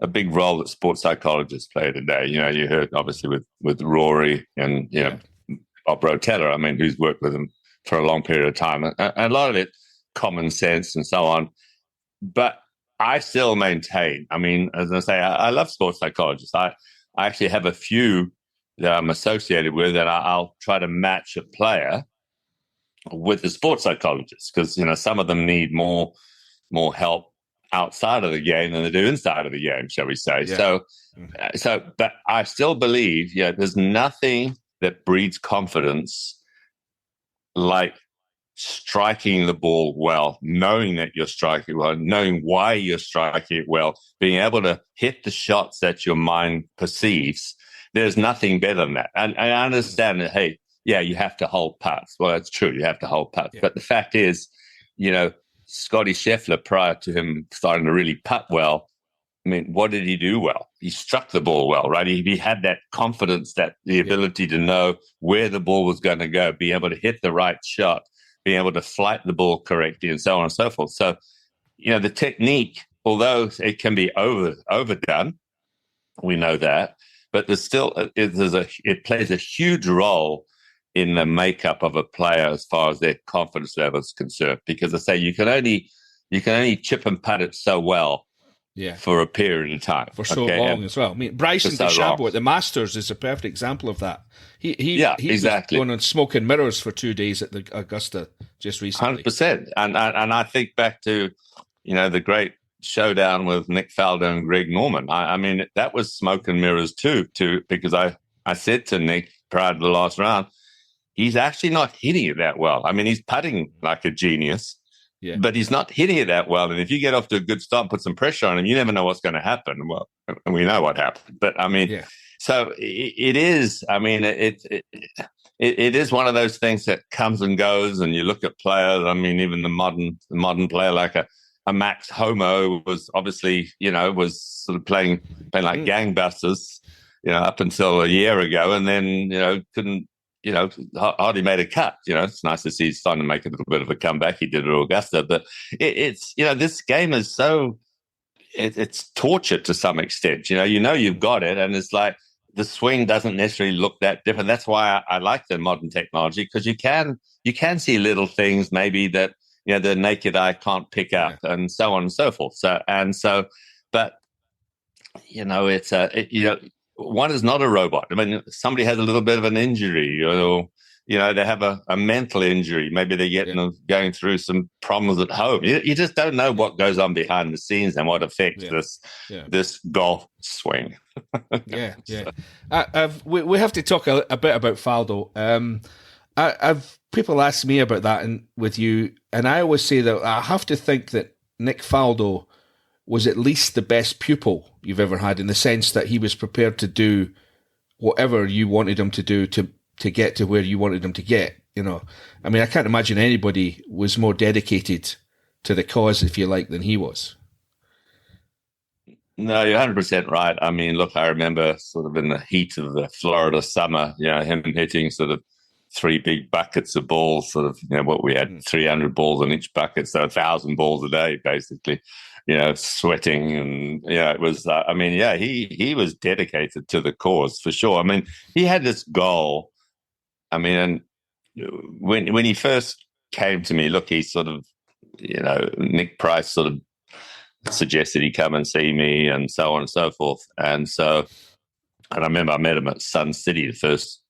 big role that sports psychologists play today. You heard obviously with Rory and Bob Rotella, who's worked with him for a long period of time, and a lot of it common sense and so on. But I still maintain, as I say, I love sports psychologists. I actually have a few that I'm associated with, and I'll try to match a player with the sports psychologist, because some of them need more help outside of the game than they do inside of the game, shall we say. Yeah. But I still believe, there's nothing that breeds confidence like striking the ball well, knowing that you're striking well, knowing why you're striking it well, being able to hit the shots that your mind perceives. There's nothing better than that. And I understand that, hey, you have to hold putts. Well, it's true, you have to hold putts. Yeah. But the fact is, Scotty Scheffler, prior to him starting to really putt well, what did he do well? He struck the ball well, right? He had that confidence, that the ability to know where the ball was going to go, be able to hit the right shot, being able to flight the ball correctly, and so on and so forth. So, the technique, although it can be overdone, we know that, but there's still it plays a huge role in the makeup of a player as far as their confidence level is concerned. Because I say you can only chip and putt it so well, for a period of time, for so long as well. Bryson DeChambeau at the Masters is a perfect example of that. He exactly was going on smoke and mirrors for 2 days at the Augusta just recently. 100%. And I think back to the great showdown with Nick Faldo and Greg Norman. I mean, that was smoke and mirrors too, because I said to Nick prior to the last round, he's actually not hitting it that well. I mean, he's putting like a genius, but he's not hitting it that well. And if you get off to a good start and put some pressure on him, you never know what's going to happen. Well, and we know what happened. But I mean, so it is. I mean, it is one of those things that comes and goes. And you look at players. I mean, even the modern player like a Max Homo was obviously, was sort of playing like gangbusters, up until a year ago, and then couldn't. Hardly made a cut. It's nice to see he's starting to make a little bit of a comeback. He did it at Augusta, but it's this game is so it's torture to some extent. You've got it, and it's like the swing doesn't necessarily look that different. That's why I like the modern technology, because you can see little things maybe that the naked eye can't pick up, and so on and so forth. But it's one is not a robot. I mean, somebody has a little bit of an injury, or they have a mental injury. Maybe they're going through some problems at home. You just don't know what goes on behind the scenes and what affects this golf swing. We have to talk a bit about Faldo. I've people ask me about that with you, and I always say that I have to think that Nick Faldo was at least the best pupil you've ever had, in the sense that he was prepared to do whatever you wanted him to do to get to where you wanted him to get. I mean, I can't imagine anybody was more dedicated to the cause, if you like, than he was. No, you're 100% right. I mean, look, I remember sort of in the heat of the Florida summer, him hitting sort of 3 big buckets of balls, sort of, what we had, 300 balls in each bucket, so 1,000 balls a day, basically. Sweating, and it was. He was dedicated to the cause for sure. I mean, he had this goal. I mean, and when he first came to me, look, he sort of, Nick Price sort of suggested he come and see me, and so on and so forth. And I remember I met him at Sun City the first.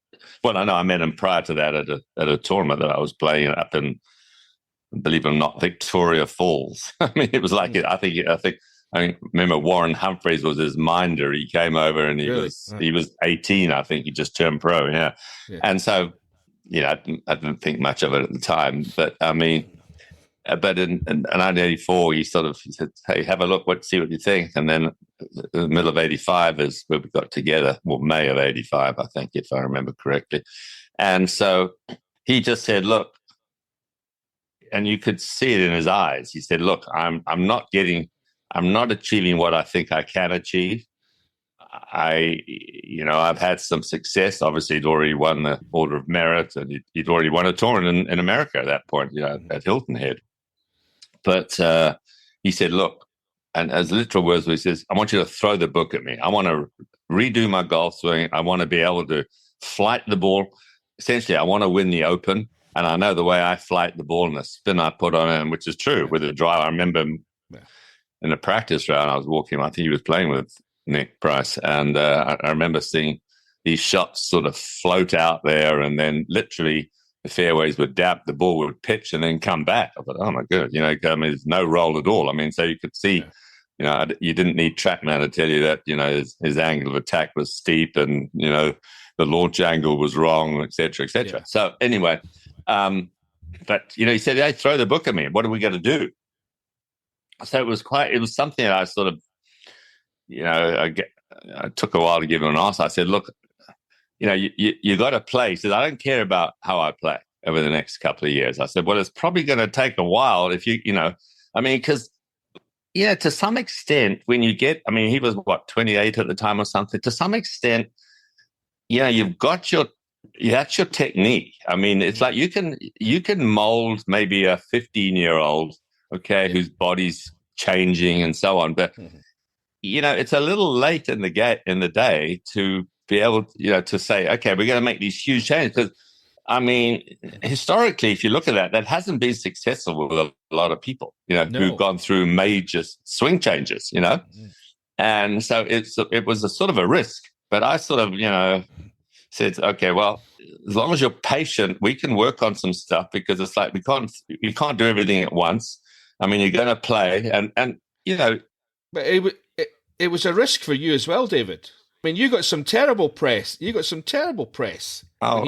Well, I know I met him prior to that at a tournament that I was playing up in, believe it or not, Victoria Falls. I mean, it was like I remember Warren Humphreys was his minder. He came over and he was 18. I think he just turned pro. Yeah. And so, I didn't think much of it at the time, but I mean, but in 1984, he said, "Hey, have a look, see what you think." And then the middle of '85 is where we got together. Well, May of '85, I think, if I remember correctly. And so he just said, "Look," and you could see it in his eyes. He said, "Look, I'm not achieving what I think I can achieve. I've had some success. Obviously, he'd already won the Order of Merit, and he'd already won a tournament in America at that point, at Hilton Head." But he said, "Look," and as literal words, he says, "I want you to throw the book at me. I want to redo my golf swing. I want to be able to flight the ball. Essentially, I want to win the Open. And I know the way I flight the ball and the spin I put on it, which is true with the drive." I remember in a practice round, I was walking, I think he was playing with Nick Price, and I remember seeing these shots sort of float out there, and then literally the fairways would dap, the ball would pitch and then come back. I thought, oh my God, I mean, there's no roll at all. I mean, so you could see, you didn't need TrackMan to tell you that, his angle of attack was steep, and, the launch angle was wrong, et cetera, et cetera. So anyway, but, he said, "Hey, throw the book at me. What are we going to do?" So it was something that I sort of, I took a while to give him an answer. I said, "Look, you got to play." He said, "I don't care about how I play over the next couple of years." I said, "Well, it's probably going to take a while if because, to some extent, when you get, I mean, he was 28 at the time or something. To some extent, that's your technique. I mean, it's like you can mold maybe a 15-year-old, whose body's changing and so on, but it's a little late in the day to be able, to say, okay, we're going to make these huge changes. Because, I mean, historically, if you look at that hasn't been successful with a lot of people, who've gone through major swing changes, and so it was a sort of a risk. But I sort of, said, okay, well, as long as you're patient, we can work on some stuff, because it's like we can't do everything at once. I mean, you're going to play, and you know, But it was a risk for you as well, David. I mean, you got some terrible press. When he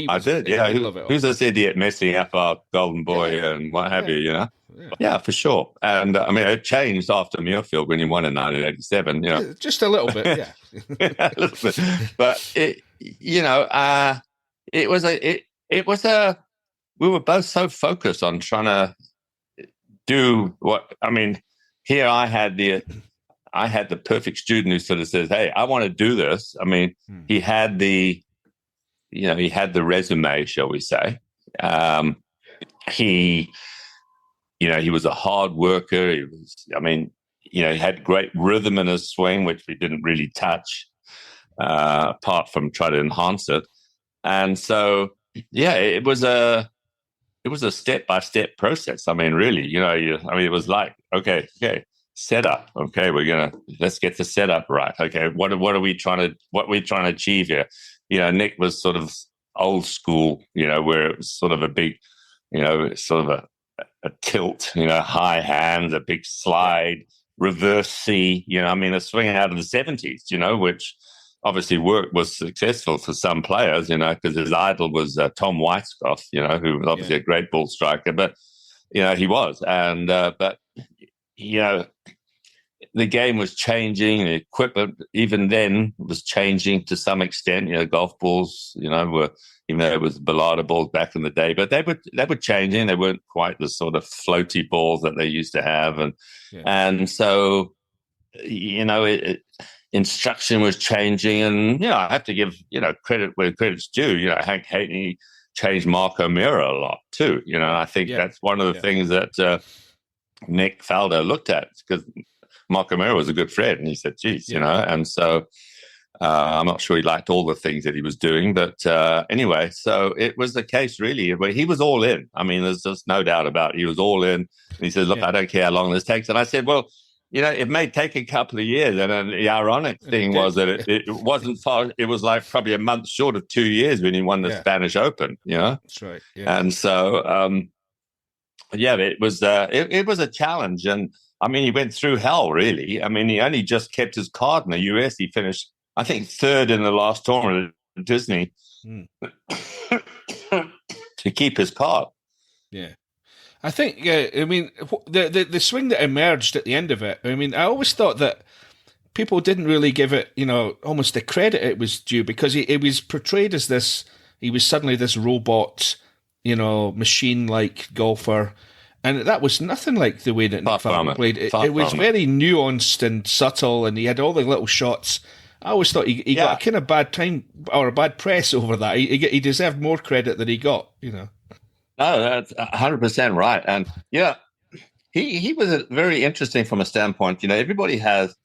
I was did. in the Yeah, middle of it all. who's this idiot messing up our golden boy and what have you? You know. Yeah. Yeah, for sure. And I mean, it changed after Muirfield when he won in 1987. You know, Just a little bit, yeah. a little bit. But it was a. We were both so focused on trying to do what. I mean, here I had the perfect student who sort of says, "Hey, I want to do this." I mean, he had the resume, shall we say? He was a hard worker. He had great rhythm in his swing, which we didn't really touch, apart from try to enhance it. And so, yeah, it was a step-by-step process. I mean, really, it was like, okay, setup. Okay, let's get the setup right. Okay, what are we trying to achieve here? Nick was sort of old school, where it was sort of a big, sort of a tilt, high hands, a big slide, reverse C, a swing out of the 70s, which obviously was successful for some players, because his idol was Tom Weiskopf, who was obviously a great ball striker, but, he was. And, the game was changing, the equipment even then was changing to some extent. Golf balls, were, even though it was Bellada balls back in the day, but they were changing. They weren't quite the sort of floaty balls that they used to have, and so instruction was changing, and I have to give credit where credit's due. Hank Haney changed Mark O'Meara a lot too. I think that's one of the things that Nick Faldo looked at, because Mark O'Meara was a good friend, and he said, geez, and so I'm not sure he liked all the things that he was doing, but anyway, so it was the case really where he was all in. I mean, there's just no doubt about it. He was all in, and he said, look, I don't care how long this takes. And I said, well, it may take a couple of years. And then the ironic thing was that it wasn't far. It was like probably a month short of 2 years when he won the Spanish Open, That's right. Yeah. And so, it was a challenge. And I mean, he went through hell, really. I mean, he only just kept his card in the US. He finished, I think, third in the last tournament at Disney to keep his card. Yeah. I think, I mean, the swing that emerged at the end of it, I mean, I always thought that people didn't really give it, almost the credit it was due, because it was portrayed as this, he was suddenly this robot, machine-like golfer. And that was nothing like the way that Nick Faldo played. It was very nuanced and subtle, and he had all the little shots. I always thought he got a kind of bad time or a bad press over that. He deserved more credit than he got, No, that's 100% right. And he was very interesting from a standpoint. Everybody has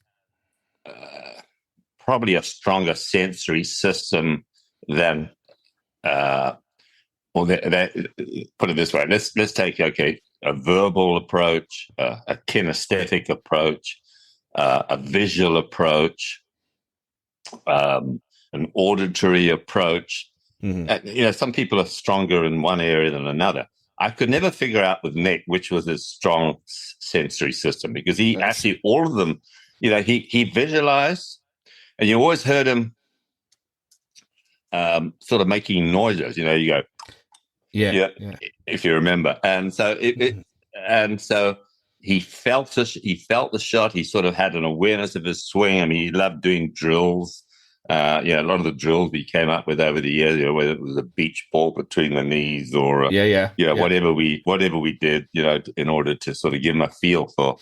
probably a stronger sensory system than. Put it this way. Let's take a verbal approach, a kinesthetic approach, a visual approach, an auditory approach. Mm-hmm. Some people are stronger in one area than another. I could never figure out with Nick which was his strong sensory system, because he actually, all of them, he visualized, and you always heard him sort of making noises. You go, if you remember, and so he felt the shot. He sort of had an awareness of his swing. I mean, he loved doing drills. A lot of the drills we came up with over the years, whether it was a beach ball between the knees or whatever we did, in order to sort of give him a feel for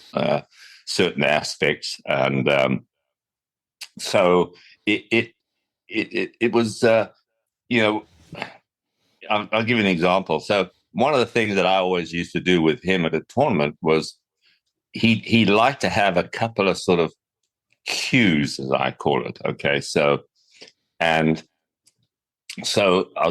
certain aspects, and so it was, I'll give you an example. So one of the things that I always used to do with him at a tournament was he liked to have a couple of sort of cues, as I call it. Okay, so I'll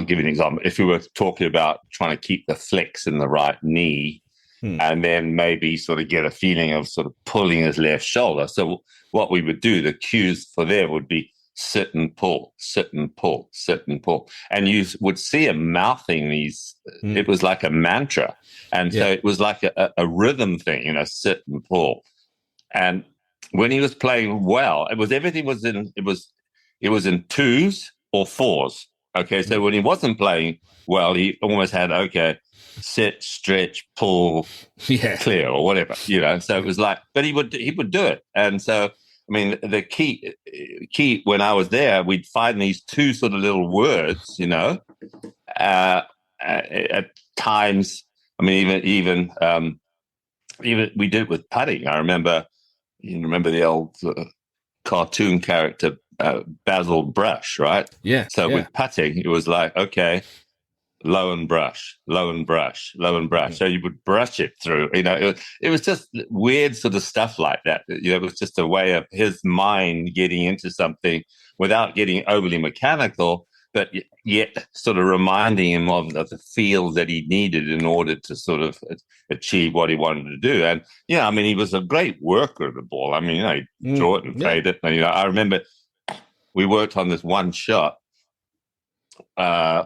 give you an example. If we were talking about trying to keep the flex in the right knee, and then maybe sort of get a feeling of sort of pulling his left shoulder. So what we would do, the cues for there would be sit and pull, sit and pull, sit and pull. And you would see him mouthing these. It was like a mantra. And so it was like a rhythm thing, sit and pull. And when he was playing well, everything was in twos or fours. Okay, so when he wasn't playing well, he almost had sit, stretch, pull, clear, or whatever, So it was like, but he would do it, and so I mean, the key when I was there, we'd find these two sort of little words, at times. I mean, even we did it with putting. I remember, the old cartoon character Basil Brush, right? Yeah. So with putting, it was like, low and brush, low and brush, low and brush. So you would brush it through. It was just weird sort of stuff like that. It was just a way of his mind getting into something without getting overly mechanical, but yet sort of reminding him of the feel that he needed in order to sort of achieve what he wanted to do. And, I mean, he was a great worker of the ball. I mean, he drew it and played it. And, I remember we worked on this one shot,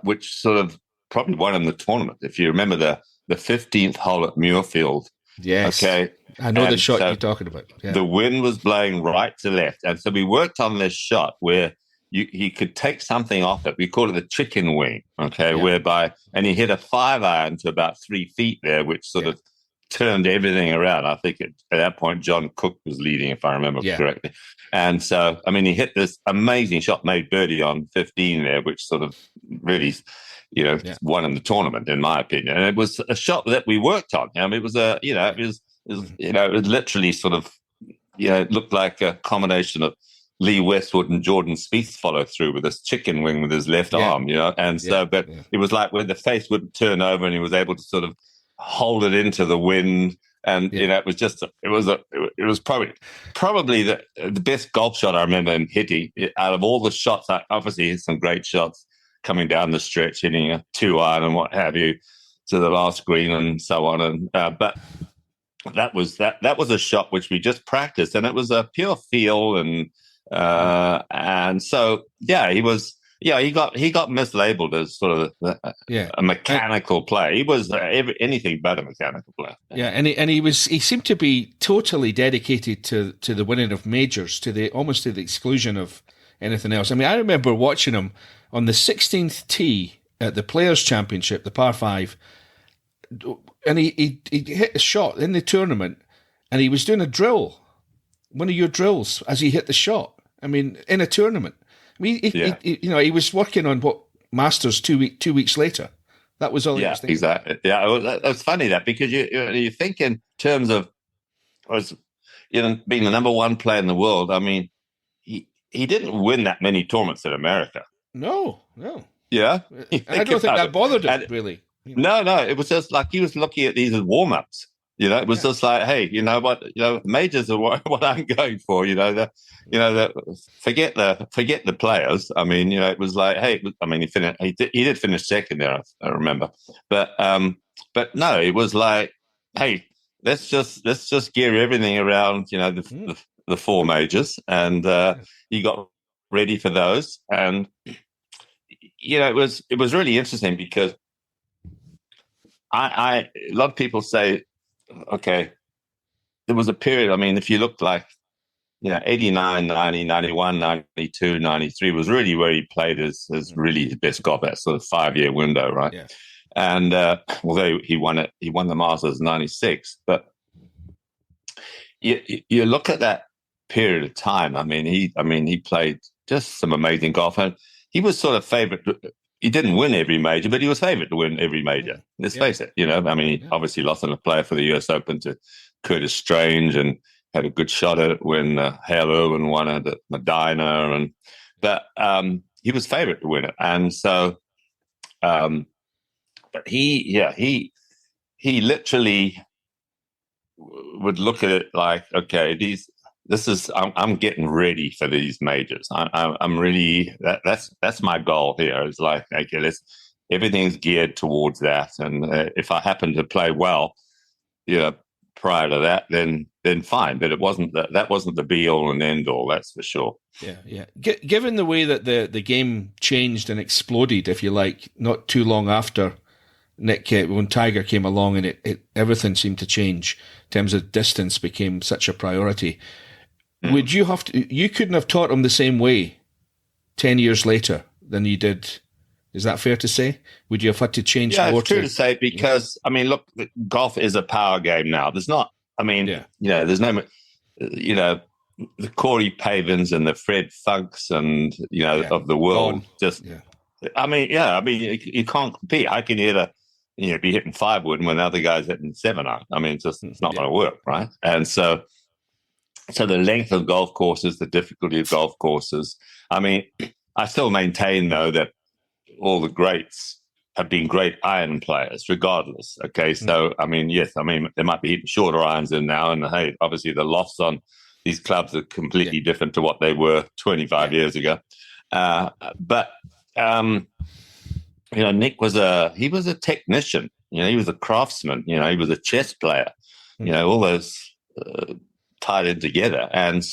which sort of probably won him the tournament. If you remember the 15th hole at Muirfield. Yes. Okay. I know the shot you're talking about. Yeah. The wind was blowing right to left. And so we worked on this shot where he could take something off it. We call it the chicken wing, whereby, and he hit a 5-iron to about 3 feet there, which sort of turned everything around. I think at that point, John Cook was leading, if I remember correctly. And so, I mean, he hit this amazing shot, made birdie on 15 there, which sort of really, won him the tournament, in my opinion. And it was a shot that we worked on. I mean, it was it was literally sort of, it looked like a combination of Lee Westwood and Jordan Spieth follow through with this chicken wing with his left arm, and so, but it was like when the face wouldn't turn over and he was able to sort of hold it into the wind. And, it was just, it was probably the best golf shot I remember him hitting out of all the shots. Obviously, he had some great shots coming down the stretch, hitting a 2-iron and what have you to the last green and so on. And, but that was a shot which we just practiced, and it was a pure feel. And so, he was, he got mislabeled as sort of a mechanical play. He was anything but a mechanical player. And he seemed to be totally dedicated to the winning of majors, almost to the exclusion of anything else. I mean, I remember watching him on the 16th tee at the Players' Championship, the par 5, and he hit a shot in the tournament, and he was doing a drill, one of your drills, as he hit the shot. I mean, in a tournament. I mean, he was working on Masters 2 weeks later. That was all he was thinking. Exactly. Yeah, it was funny that, because you think in terms of being the number one player in the world. I mean, he didn't win that many tournaments in America. No. Yeah, I don't think that bothered him, really. No, it was just like he was looking at these as warm-ups. It was just like, hey, you know what? Majors are what I'm going for. Forget the players. I mean, it was like, hey, I mean, he did finish second there, I remember. But no, it was like, hey, let's just gear everything around, the 4 majors, and he got ready for those. And it was really interesting, because a lot of people say, okay, there was a period, I mean, if you looked like, 89, 90, 91, 92, 93 was really where he played his really his best golf, that sort of 5-year window, right? Yeah. And although he won the Masters in 96, but you look at that period of time, I mean, he played just some amazing golf, and he was sort of favorite. He didn't win every major, but he was favourite to win every major. Let's face it. I mean, he obviously lost in a player for the US Open to Curtis Strange, and had a good shot at it when Hale Irwin won it at Medina, but he was favourite to win it, and so, but he literally would look at it like, okay, I'm getting ready for these majors. I'm really, that's my goal here. It's like, okay, everything's geared towards that. And if I happen to play well, prior to that, then fine. But that wasn't the be all and end all. That's for sure. Yeah. Given the way that the game changed and exploded, if you like, not too long after Nick, when Tiger came along and everything seemed to change in terms of distance became such a priority. Would you you couldn't have taught him the same way 10 years later than you did. Is that fair to say? Would you have had to change more? Yeah, it's true to say because, I mean, look, golf is a power game now. There's not, I mean, there's no, the Corey Pavins and the Fred Funks and, of the world I mean, you can't compete. I can either, be hitting 5 wood when the other guy's hitting 7 iron. I mean, it's not going to work, right? And so the length of golf courses, the difficulty of golf courses. I mean, I still maintain, though, that all the greats have been great iron players, regardless. Okay, so, I mean, yes, they might be hitting shorter irons in now, and hey, obviously the lofts on these clubs are completely different to what they were 25 years ago. But Nick was a technician. He was a craftsman. He was a chess player. All those tied in together, and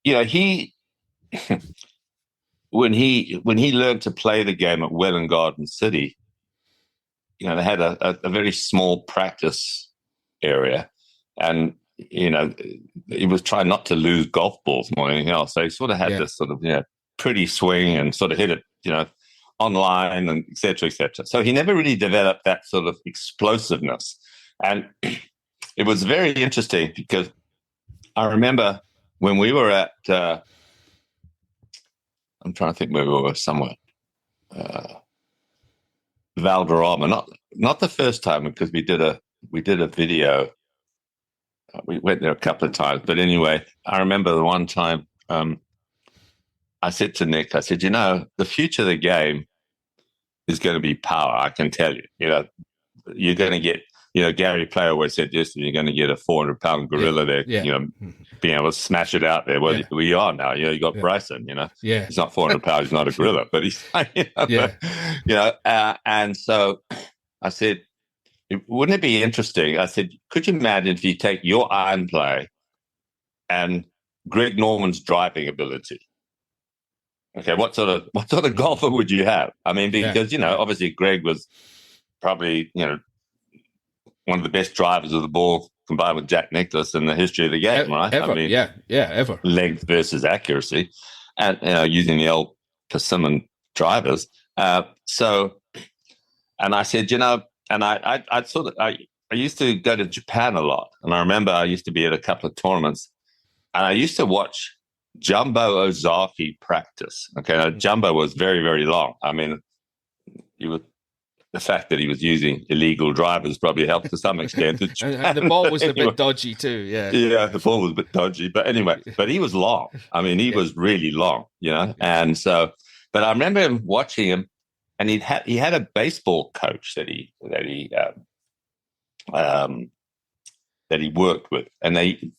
he when he learned to play the game at Welland Garden City, they had a very small practice area, and he was trying not to lose golf balls more than anything else. So he sort of had this sort of pretty swing and sort of hit it online and et cetera, et cetera. So he never really developed that sort of explosiveness, and it was very interesting because I remember when we were at I'm trying to think where we were, somewhere Valderrama, not the first time, because we did a video. We went there a couple of times, but anyway, I remember the one time I said to Nick, I said, the future of the game is going to be power. I can tell you, you're going to get, Gary Player always said this, you're going to get a 400-pound gorilla there, being able to smash it out there. Well, we are now. You got Bryson. He's not 400 pounds. He's not a gorilla, but he's, and so I said, wouldn't it be interesting? I said, could you imagine if you take your iron play and Greg Norman's driving ability? Okay, what sort of golfer would you have? I mean, because obviously Greg was probably one of the best drivers of the ball combined with Jack Nicklaus in the history of the game, right? Ever, ever. Length versus accuracy, and using the old Persimmon drivers. So, and I said, and I used to go to Japan a lot, and I remember I used to be at a couple of tournaments, and I used to watch Jumbo Ozaki practice. Okay, now, Jumbo was very, very long. I mean, the fact that he was using illegal drivers probably helped to some extent. and the ball was a bit dodgy too, yeah. Yeah, the ball was a bit dodgy. But anyway, but he was long. I mean, he was really long, And so, but I remember him watching him, and he had a baseball coach that he worked with. And they,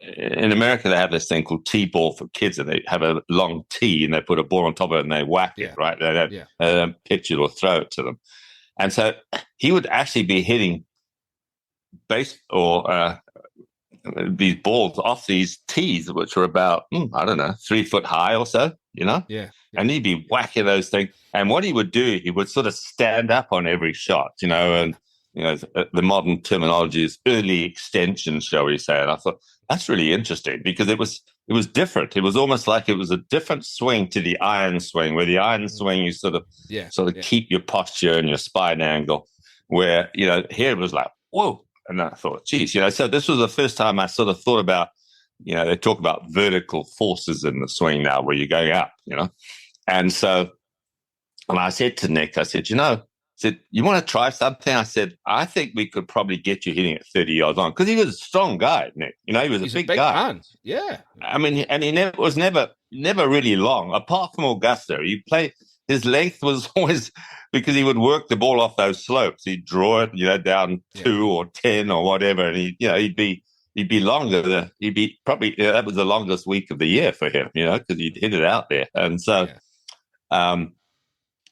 in America, they have this thing called T-ball for kids, and they have a long tee, and they put a ball on top of it, and they whack it, right? They don't pitch it or throw it to them. And so he would actually be hitting these balls off these tees, which were about, 3 foot high or so, Yeah. And he'd be whacking those things. And what he would do, he would sort of stand up on every shot, and the modern terminology is early extension, shall we say. And I thought, that's really interesting because it was different. It was almost like it was a different swing to the iron swing, where the iron swing, you sort of keep your posture and your spine angle, where, here it was like, whoa. And I thought, geez, so this was the first time I sort of thought about, they talk about vertical forces in the swing now where you're going up, And so, and I said to Nick, I said, you want to try something? I said, I think we could probably get you hitting at 30 yards on, because he was a strong guy, Nick. He was a big guy. Man. Yeah. I mean, and he was never really long, apart from Augusta. His length was always, because he would work the ball off those slopes. He'd draw it, down 2 or 10 or whatever, and he'd be longer. He'd be probably that was the longest week of the year for him, because he'd hit it out there, and so.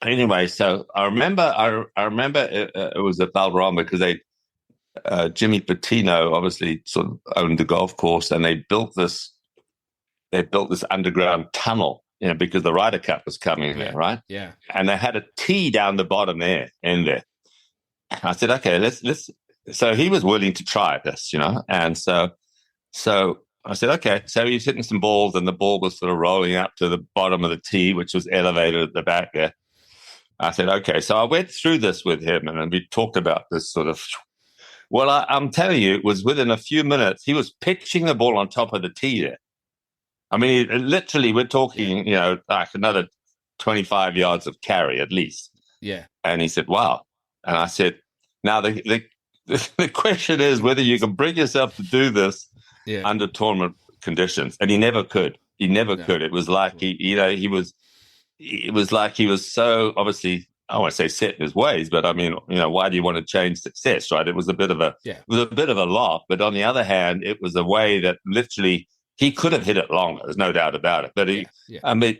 Anyway, so I remember it was at Valderrama because Jimmy Patino obviously sort of owned the golf course, and they built this underground tunnel because the Ryder Cup was coming there, right? Yeah. And they had a tee down the bottom there, in there. I said, okay, let's. So he was willing to try this, and so I said, okay. So he's hitting some balls, and the ball was sort of rolling up to the bottom of the tee, which was elevated at the back there. I said, okay. So I went through this with him, and we talked about this sort of. Well, I'm telling you, it was within a few minutes, he was pitching the ball on top of the tee there. I mean, literally, we're talking, like another 25 yards of carry at least. Yeah. And he said, wow. And I said, now the question is whether you can bring yourself to do this under tournament conditions. And he never could. He never could. It was like it was like he was so obviously, I don't want to say set in his ways, but I mean, why do you want to change success, right? It was a bit of a laugh, but on the other hand, it was a way that literally he could have hit it longer. There's no doubt about it. But I mean,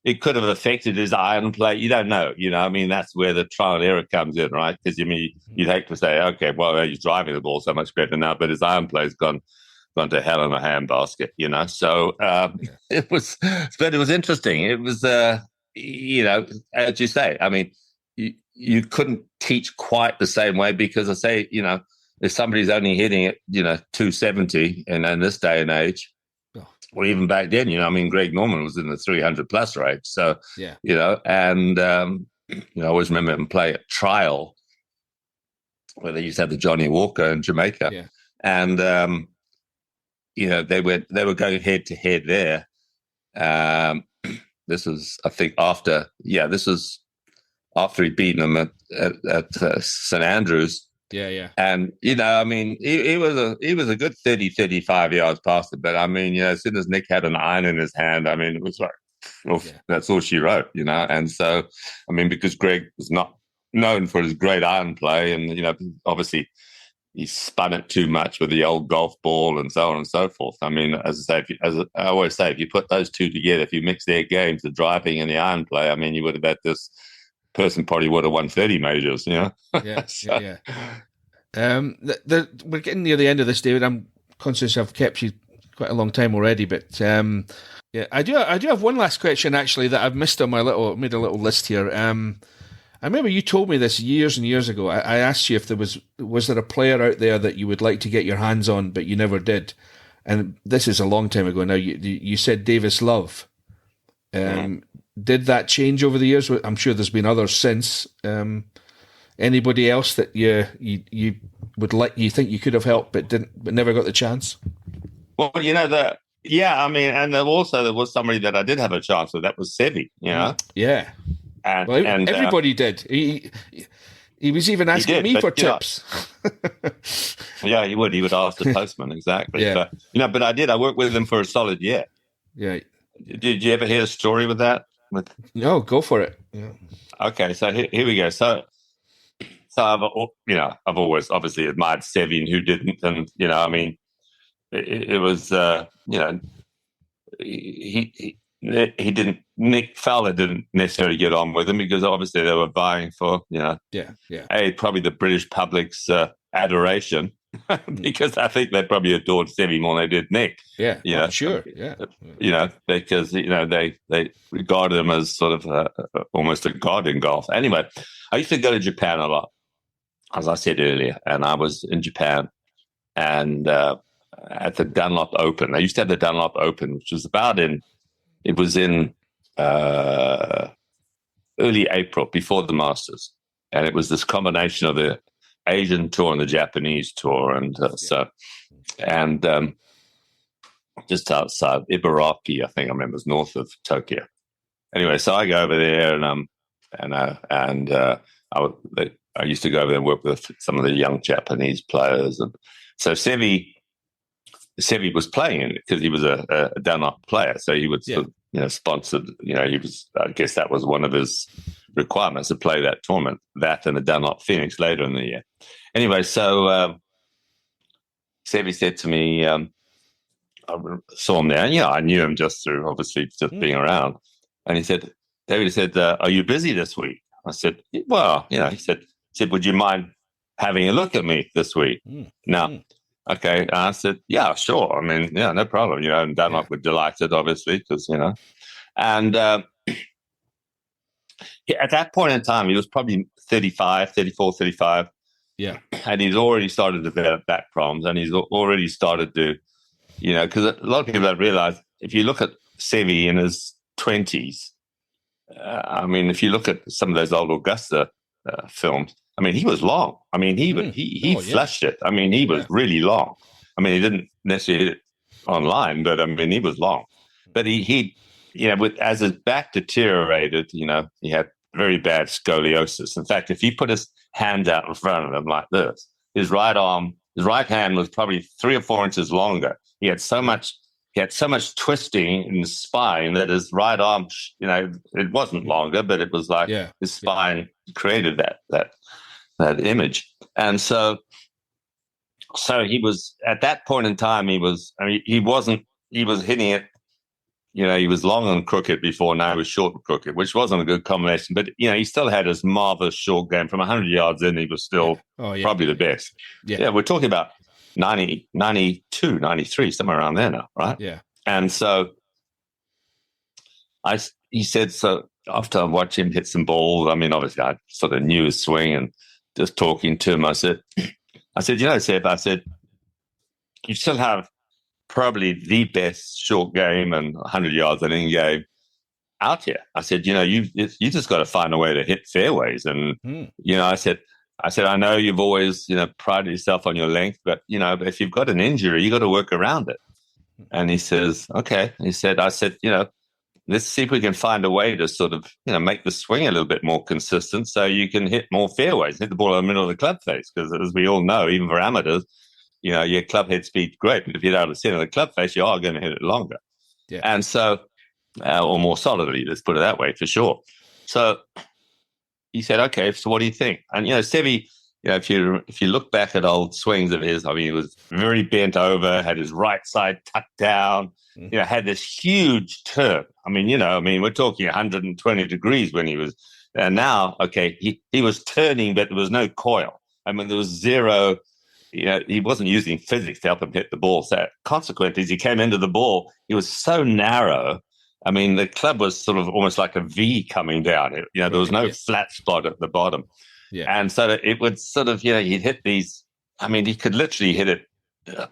it could have affected his iron play. You don't know. I mean, that's where the trial and error comes in, right? Because you'd hate to say, okay, well, he's driving the ball so much better now, but his iron play's gone to hell in a handbasket. So it was interesting. It was. As you say, I mean, you couldn't teach quite the same way because I say, if somebody's only hitting it, 270 and in this day and age, or even back then, I mean, Greg Norman was in the 300 plus range. So, and, I always remember him play at trial where they used to have the Johnny Walker in Jamaica. Yeah. And, they were going head to head there. This was, I think, after he'd beaten him at St Andrews. Yeah. And, I mean, he was a good 30, 35 yards past it. But, I mean, as soon as Nick had an iron in his hand, I mean, it was like, that's all she wrote, And so, I mean, because Greg was not known for his great iron play and, obviously he spun it too much with the old golf ball and so on and so forth. I mean, as I say, I always say, if you put those two together, if you mix their games, the driving and the iron play, I mean, you would have had this person probably would have won 30 majors, Yeah. We're getting near the end of this, David. I'm conscious I've kept you quite a long time already, but I do have one last question actually that I've missed on made a little list here. I remember you told me this years and years ago. I asked you if there was there a player out there that you would like to get your hands on, but you never did. And this is a long time ago now. You said Davis Love. Did that change over the years? I'm sure there's been others since. Anybody else that you would like, you think you could have helped but never got the chance? Well, I mean, and there was somebody that I did have a chance with. That was Sevi, Yeah. And everybody did. He was even asking me for tips. Yeah, he would. He would ask the postman exactly. Yeah. But, but I worked with him for a solid year. Yeah. Did you ever hear a story with that? No, go for it. Yeah. Okay, so here we go. So I've always obviously admired Sevi, and who didn't, and I mean, it was he didn't. Nick Faldo didn't necessarily get on with him because obviously they were vying for probably the British public's adoration because I think they probably adored Sevi more than they did Nick. Yeah, sure. Yeah, because they regarded him as sort of almost a god in golf. Anyway, I used to go to Japan a lot, as I said earlier, and I was in Japan and at the Dunlop Open. I used to have the Dunlop Open, which was it was in early April, before the Masters, and it was this combination of the Asian tour and the Japanese tour, and just outside Ibaraki, I think I remember, it was north of Tokyo. Anyway, so I go over there, I used to go over there and work with some of the young Japanese players, and so Sevi was playing in it because he was a Dunlop player, so he would sort of, sponsored. He was. I guess that was one of his requirements to play that tournament. That and the Dunlop Phoenix later in the year. Anyway, so Sevi said to me, I saw him there, and I knew him just through obviously just being around. And he said, David said, "Are you busy this week?" I said, "Well, He said, "Would you mind having a look at me this week?" Now. Okay, and I said, "Yeah, sure. I mean, no problem." And Dunlop were delighted, obviously, because And at that point in time, he was probably 35, 34, 35. Yeah. And he's already started to develop back problems, and he's already started to, because a lot of people don't realize, if you look at Sevi in his 20s, if you look at some of those old Augusta films, he was long. He flushed it. He was really long. He didn't necessarily hit it online, but he was long. But he as his back deteriorated, he had very bad scoliosis. In fact, if he put his hands out in front of him like this, his right hand was probably 3 or 4 inches longer. He had so much twisting in his spine that his right arm, it wasn't longer, but it was like his spine created that image. And so he was, at that point in time, he was hitting it, he was long and crooked before, now he was short and crooked, which wasn't a good combination. But, he still had his marvelous short game. From 100 yards in, he was still probably the best. Yeah, we're talking about 90, 92, 93, somewhere around there now, right? Yeah. And so he said, so after I watched him hit some balls, obviously I sort of knew his swing, and just talking to him, I said, Seb, you still have probably the best short game and 100 yards in any game out here. I said, you just got to find a way to hit fairways. And, I said, I know you've always, prided yourself on your length, but, if you've got an injury, you got to work around it. And he says, okay. I said, let's see if we can find a way to sort of, make the swing a little bit more consistent so you can hit more fairways, hit the ball in the middle of the club face. Because as we all know, even for amateurs, your club head speed's great, but if you're out of the center of the club face, you are going to hit it longer. Yeah. And so, or more solidly, let's put it that way, for sure. So he said, okay, so what do you think? And, Sevi, if you look back at old swings of his, he was very bent over, had his right side tucked down, had this huge turn. We're talking 120 degrees when he was, and now, okay, he was turning, but there was no coil. There was zero, he wasn't using physics to help him hit the ball. So consequently, as he came into the ball, he was so narrow. The club was sort of almost like a V coming down. There was no flat spot at the bottom. Yeah. And so it would sort of, he'd hit these, he could literally hit it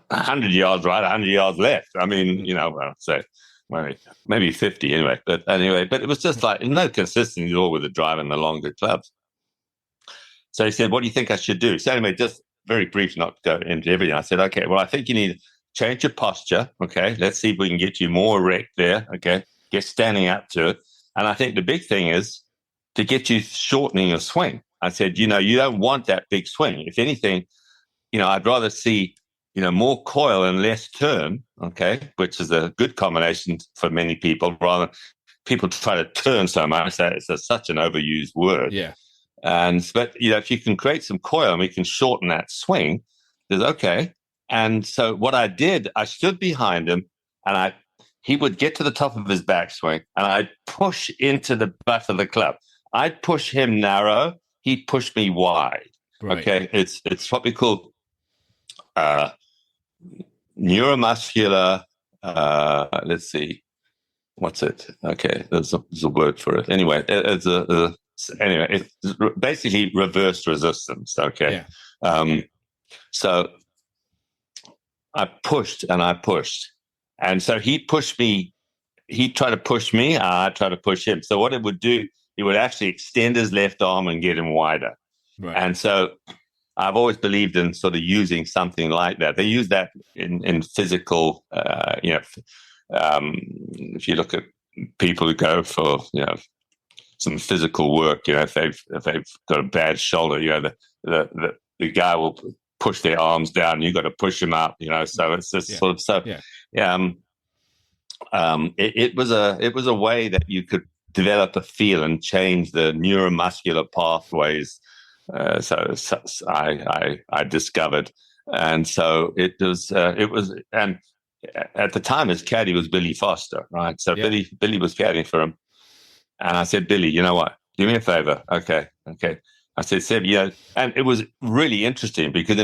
100 yards right, 100 yards left. Maybe 50 anyway. But it was just like no consistency at all with the drive and the longer clubs. So he said, what do you think I should do? So anyway, just very brief, not to go into everything. I said, okay, well, I think you need to change your posture. Okay, let's see if we can get you more erect there. Okay, get standing up to it. And I think the big thing is to get you shortening your swing. I said, you don't want that big swing. If anything, I'd rather see, more coil and less turn, okay, which is a good combination for many people, rather than people try to turn so much. That it's such an overused word. Yeah. But if you can create some coil and we can shorten that swing, there's okay. And so what I did, I stood behind him, and he would get to the top of his backswing, and I'd push into the butt of the club. I'd push him narrow. He'd push me wide. Right. Okay, it's what we call neuromuscular. Let's see, what's it? Okay, there's a word for it. Anyway, it's basically reverse resistance. Okay, yeah. So I pushed and I pushed, and so he pushed me. He tried to push me. I tried to push him. So what it would do, he would actually extend his left arm and get him wider. Right. And so I've always believed in sort of using something like that. They use that in physical, if you look at people who go for, some physical work, if they've got a bad shoulder, the guy will push their arms down and you've got to push them up, so it's just sort of, so, it was a way that you could develop a feel and change the neuromuscular pathways. So I discovered, and so it was, and at the time his caddy was Billy Foster, right? So Billy was caddying for him, and I said, Billy, you know what? Do me a favor, okay. I said, Seb, and it was really interesting because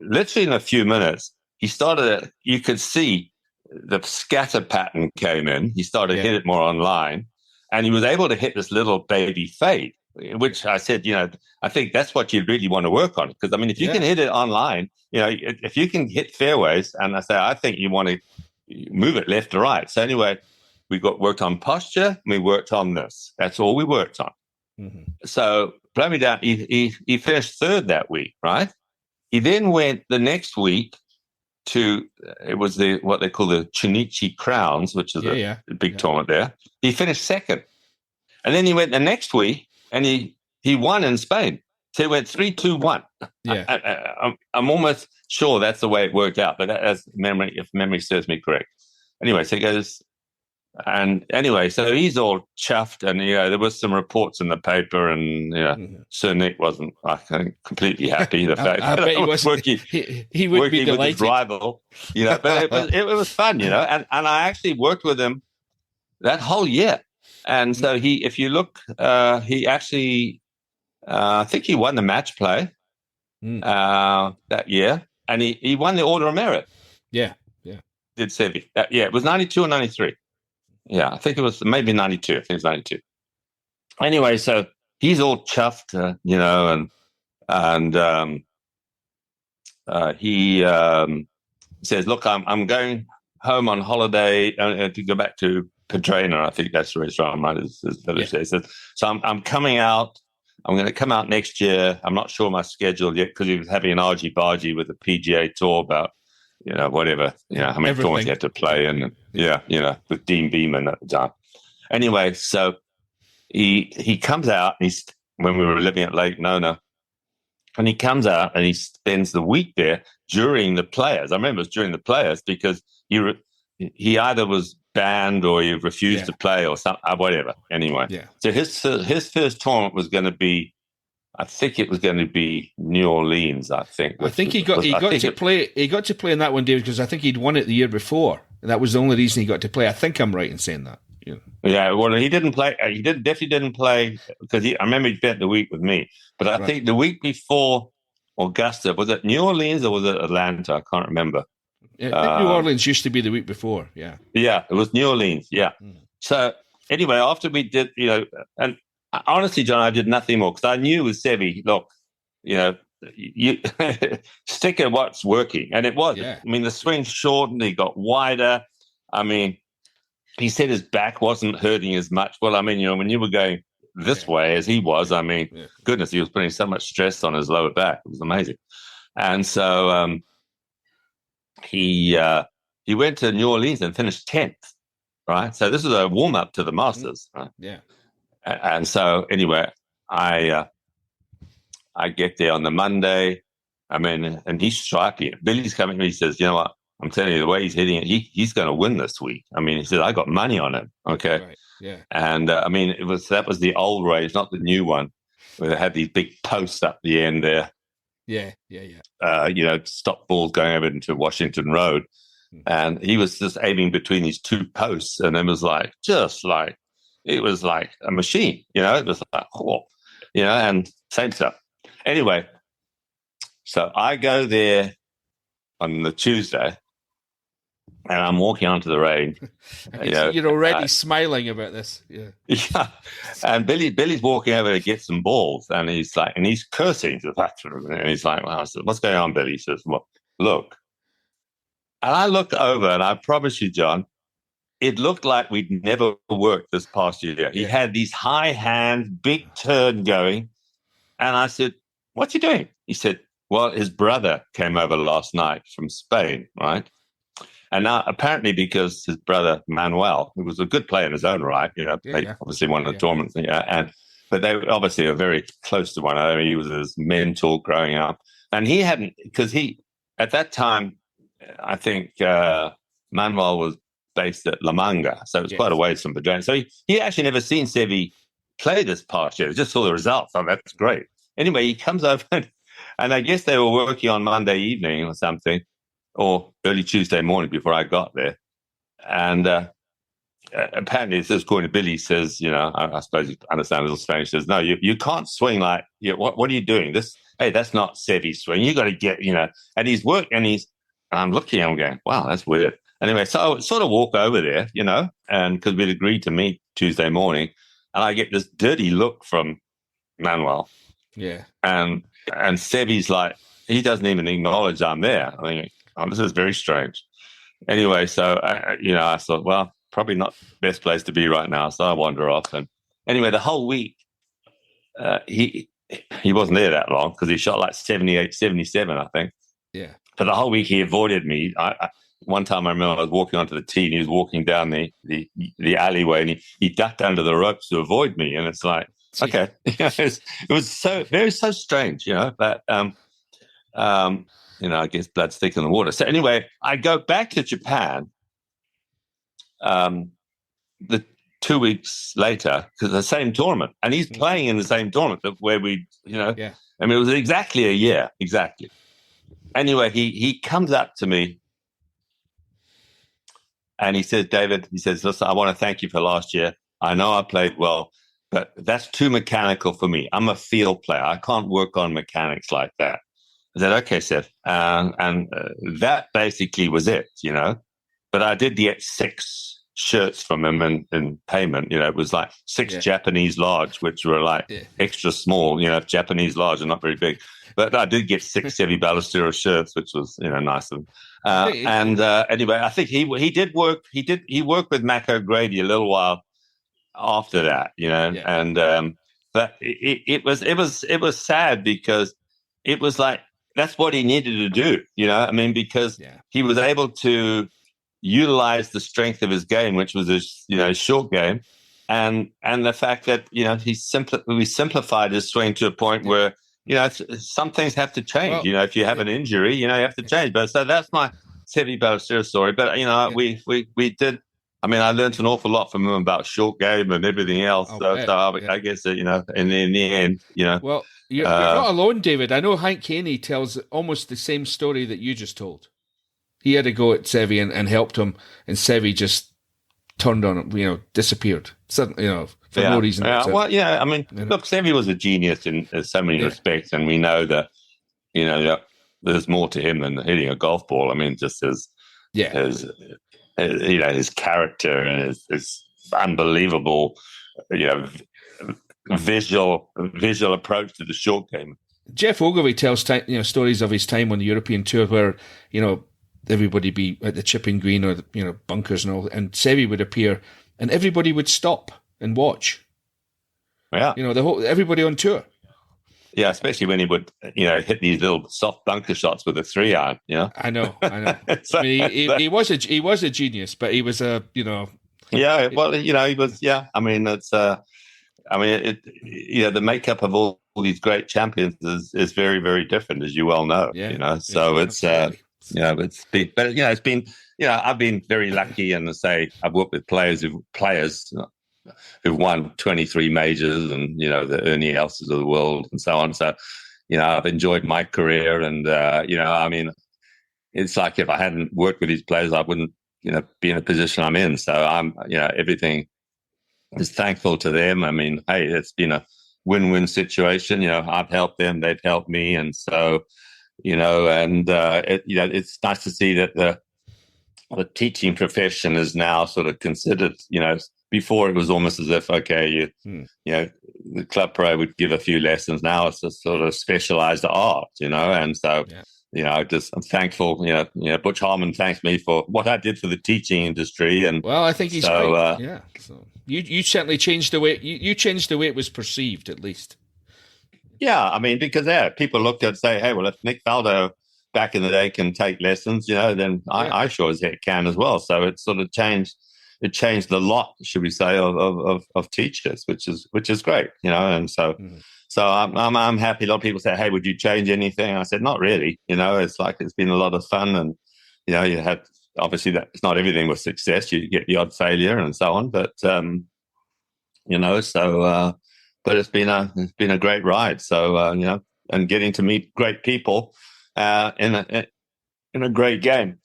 literally in a few minutes, he started. You could see the scatter pattern came in. He started to hit it more online, and he was able to hit this little baby fade, which I said, I think that's what you really want to work on. Because, I mean, if you can hit it online, if you can hit fairways, and I think you want to move it left to right. So anyway, we worked on posture, and we worked on this. That's all we worked on. Mm-hmm. So, blow me down, he finished third that week, right? He then went the next week it was what they call the Chunichi Crowns, which is a big tournament there. He finished second. And then he went the next week and he won in Spain. So he went 3-2-1. Yeah. I'm almost sure that's the way it worked out, but if memory serves me correct. Anyway, so he goes, and anyway, so he's all chuffed, and there was some reports in the paper, and Sir Nick wasn't, I think, completely happy. The fact I bet he was working, he would be delighted. With his rival, but it was fun, and I actually worked with him that whole year, and so if you look, he actually, I think he won the match play that year, and he won the Order of Merit. Yeah. Did Sevi? It was 92 or 93. Yeah, I think it was maybe 92. I think it was 92. Anyway, so he's all chuffed, and he says, "Look, I'm going home on holiday to go back to Pedrena. I think that's the restaurant, right? His village there. So I'm coming out. I'm going to come out next year. I'm not sure my schedule yet because he was having an argy-bargy with the PGA Tour about." Whatever, how many tournaments he had to play and with Dean Beeman at the time. Anyway, so he comes out, when we were living at Lake Nona, and he comes out and he spends the week there during the Players. I remember it was during the Players because he either was banned or he refused to play or something, whatever. Anyway, so his first tournament was going to be, I think it was going to be New Orleans. I think he got to play. He got to play in that one, David, because I think he'd won it the year before, and that was the only reason he got to play. I think I'm right in saying that. Yeah. Well, he didn't play. He definitely didn't play because I remember he spent the week with me. But I think the week before Augusta, was it New Orleans or was it Atlanta? I can't remember. Yeah, I think New Orleans used to be the week before. Yeah. Yeah, it was New Orleans. Yeah. So anyway, after we did, and. Honestly, John, I did nothing more because I knew with Sevi, look, you stick at what's working. And it was. Yeah. I mean, the swing shortened, he got wider. I mean, he said his back wasn't hurting as much. Well, I mean, when you were going this way as he was, I mean, goodness, he was putting so much stress on his lower back. It was amazing. And so he went to New Orleans and finished 10th, right? So this is a warm-up to the Masters, right? Yeah. And so anyway, I get there on the Monday. I mean, and he's striking it. Billy's coming to me. He says, "You know what? I'm telling you, the way he's hitting it, he's going to win this week." I mean, he said, "I got money on him." Okay. Right. Yeah. And I mean, that was the old range, not the new one, where they had these big posts up the end there. Yeah. Stop balls going over into Washington Road, and he was just aiming between these two posts, and it was it was like a machine, it was like, and same stuff. Anyway, so I go there on the Tuesday and I'm walking onto the range. You're already smiling about this. Yeah. Yeah. And Billy's walking over to get some balls and he's cursing to that. And he's like, well, I said, what's going on, Billy? He says, well, look. And I look over and I promise you, John, it looked like we'd never worked this past year. He had these high hands, big turn going. And I said, what's he doing? He said, well, his brother came over last night from Spain, right? And now apparently because his brother, Manuel, who was a good player in his own right, obviously won the tournament. But they obviously are very close to one another. He was his mentor growing up. And he hadn't, because at that time, I think Manuel was based at La Manga, so it was quite a ways from Padrone. So he actually never seen Sevi play this past year. Just saw the results. Oh, that's great. Anyway, he comes over and I guess they were working on Monday evening or something, or early Tuesday morning before I got there. And apparently, it's just according to Billy, says, I suppose you understand a little Spanish, says, no, you can't swing like, what are you doing? That's not Sevi's swing. You got to get, and he's working, and I'm looking at him going, wow, that's weird. Anyway, so I would sort of walk over there, and because we'd agreed to meet Tuesday morning, and I get this dirty look from Manuel. Yeah. And Sebi's like, he doesn't even acknowledge I'm there. I mean, this is very strange. Anyway, so, I thought, well, probably not the best place to be right now. So I wander off. And anyway, the whole week, he wasn't there that long because he shot like 78, 77, I think. Yeah. For the whole week, he avoided me. One time I remember I was walking onto the tee and he was walking down the alleyway and he ducked under the ropes to avoid me. And it's like, okay. It was so strange, but, I guess blood's thick in the water. So anyway, I go back to Japan the 2 weeks later because the same tournament. And he's playing in the same tournament where we, Yeah. I mean, it was exactly a year, exactly. Anyway, he comes up to me and he says, David, listen, I want to thank you for last year. I know I played well, but that's too mechanical for me. I'm a field player. I can't work on mechanics like that. I said, okay, Seth. And that basically was it, But I did get 6 shirts from him in payment. It was like 6 Japanese large, which were like extra small. Japanese large are not very big. But I did get 6 Sevi Ballesteros shirts, which was nice of him. Anyway, I think he did work. He worked with Mac O'Grady a little while after that, and but it was sad because it was like that's what he needed to do, because he was able to utilize the strength of his game, which was his short game, and the fact that we simplified his swing to a point where some things have to change. Well, if you have an injury, you have to change. But so that's my Sevi Ballesteros story. But we did. I mean, I learned an awful lot from him about short game and everything else. I guess in the end, Well, you're not alone, David. I know Hank Haney tells almost the same story that you just told. He had a go at Sevi and helped him, and Sevi just turned on him, disappeared. Suddenly, for no reason. Well, I mean, look, Sevi was a genius in so many respects, and we know that, that there's more to him than hitting a golf ball. I mean, just his character and his unbelievable, visual approach to the short game. Jeff Ogilvy tells stories of his time on the European tour where everybody be at the chipping green or bunkers and all, and Sevi would appear and everybody would stop and watch. Yeah, everybody on tour. Yeah, especially when he would, hit these little soft bunker shots with a 3-iron. I know. So, I mean, he was a genius, but he was a. Yeah, well, he was. Yeah, I mean, it's. The makeup of all these great champions is very, very different, as you well know. Yeah, so it's. It's been, but it's been. I've been very lucky, and I've worked with players who've won 23 majors and, the Ernie Elses of the world and so on. So, I've enjoyed my career and, I mean, it's like if I hadn't worked with these players, I wouldn't, be in a position I'm in. So I'm, everything is thankful to them. I mean, hey, it's been a win-win situation. I've helped them, they've helped me. And so, it's nice to see that the teaching profession is now sort of considered, before it was almost as if, the club pro would give a few lessons. Now it's a sort of specialized art, and so, I'm thankful, Butch Harmon thanks me for what I did for the teaching industry. And well, I think he's great. So you certainly changed the way, you changed the way it was perceived, at least. Yeah, I mean, because people looked at say, hey, well, if Nick Faldo back in the day can take lessons, then I sure as heck can as well. So it sort of changed. It changed a lot, should we say, of teachers, which is great, And so, so I'm happy. A lot of people say, "Hey, would you change anything?" And I said, "Not really." It's like it's been a lot of fun, and you had obviously that it's not everything was success. You get the odd failure and so on, but but it's been a great ride. So and getting to meet great people in a great game.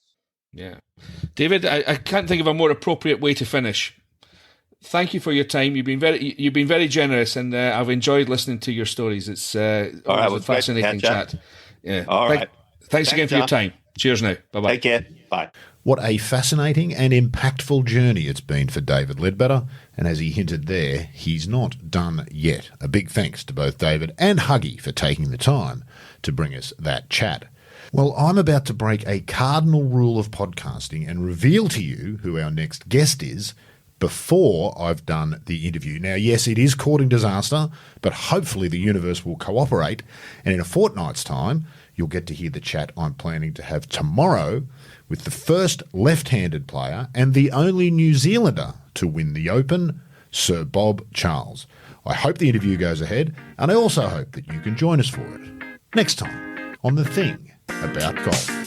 Yeah. David, I can't think of a more appropriate way to finish. Thank you for your time. You've been very generous, and I've enjoyed listening to your stories. It's a fascinating chat. Yeah. All right. Thanks again for your time. Cheers now. Bye-bye. Take care. Bye. What a fascinating and impactful journey it's been for David Leadbetter, and as he hinted there, he's not done yet. A big thanks to both David and Huggy for taking the time to bring us that chat. Well, I'm about to break a cardinal rule of podcasting and reveal to you who our next guest is before I've done the interview. Now, yes, it is courting disaster, but hopefully the universe will cooperate, and in a fortnight's time, you'll get to hear the chat I'm planning to have tomorrow with the first left-handed player and the only New Zealander to win the Open, Sir Bob Charles. I hope the interview goes ahead, and I also hope that you can join us for it next time on The Thing About Golf.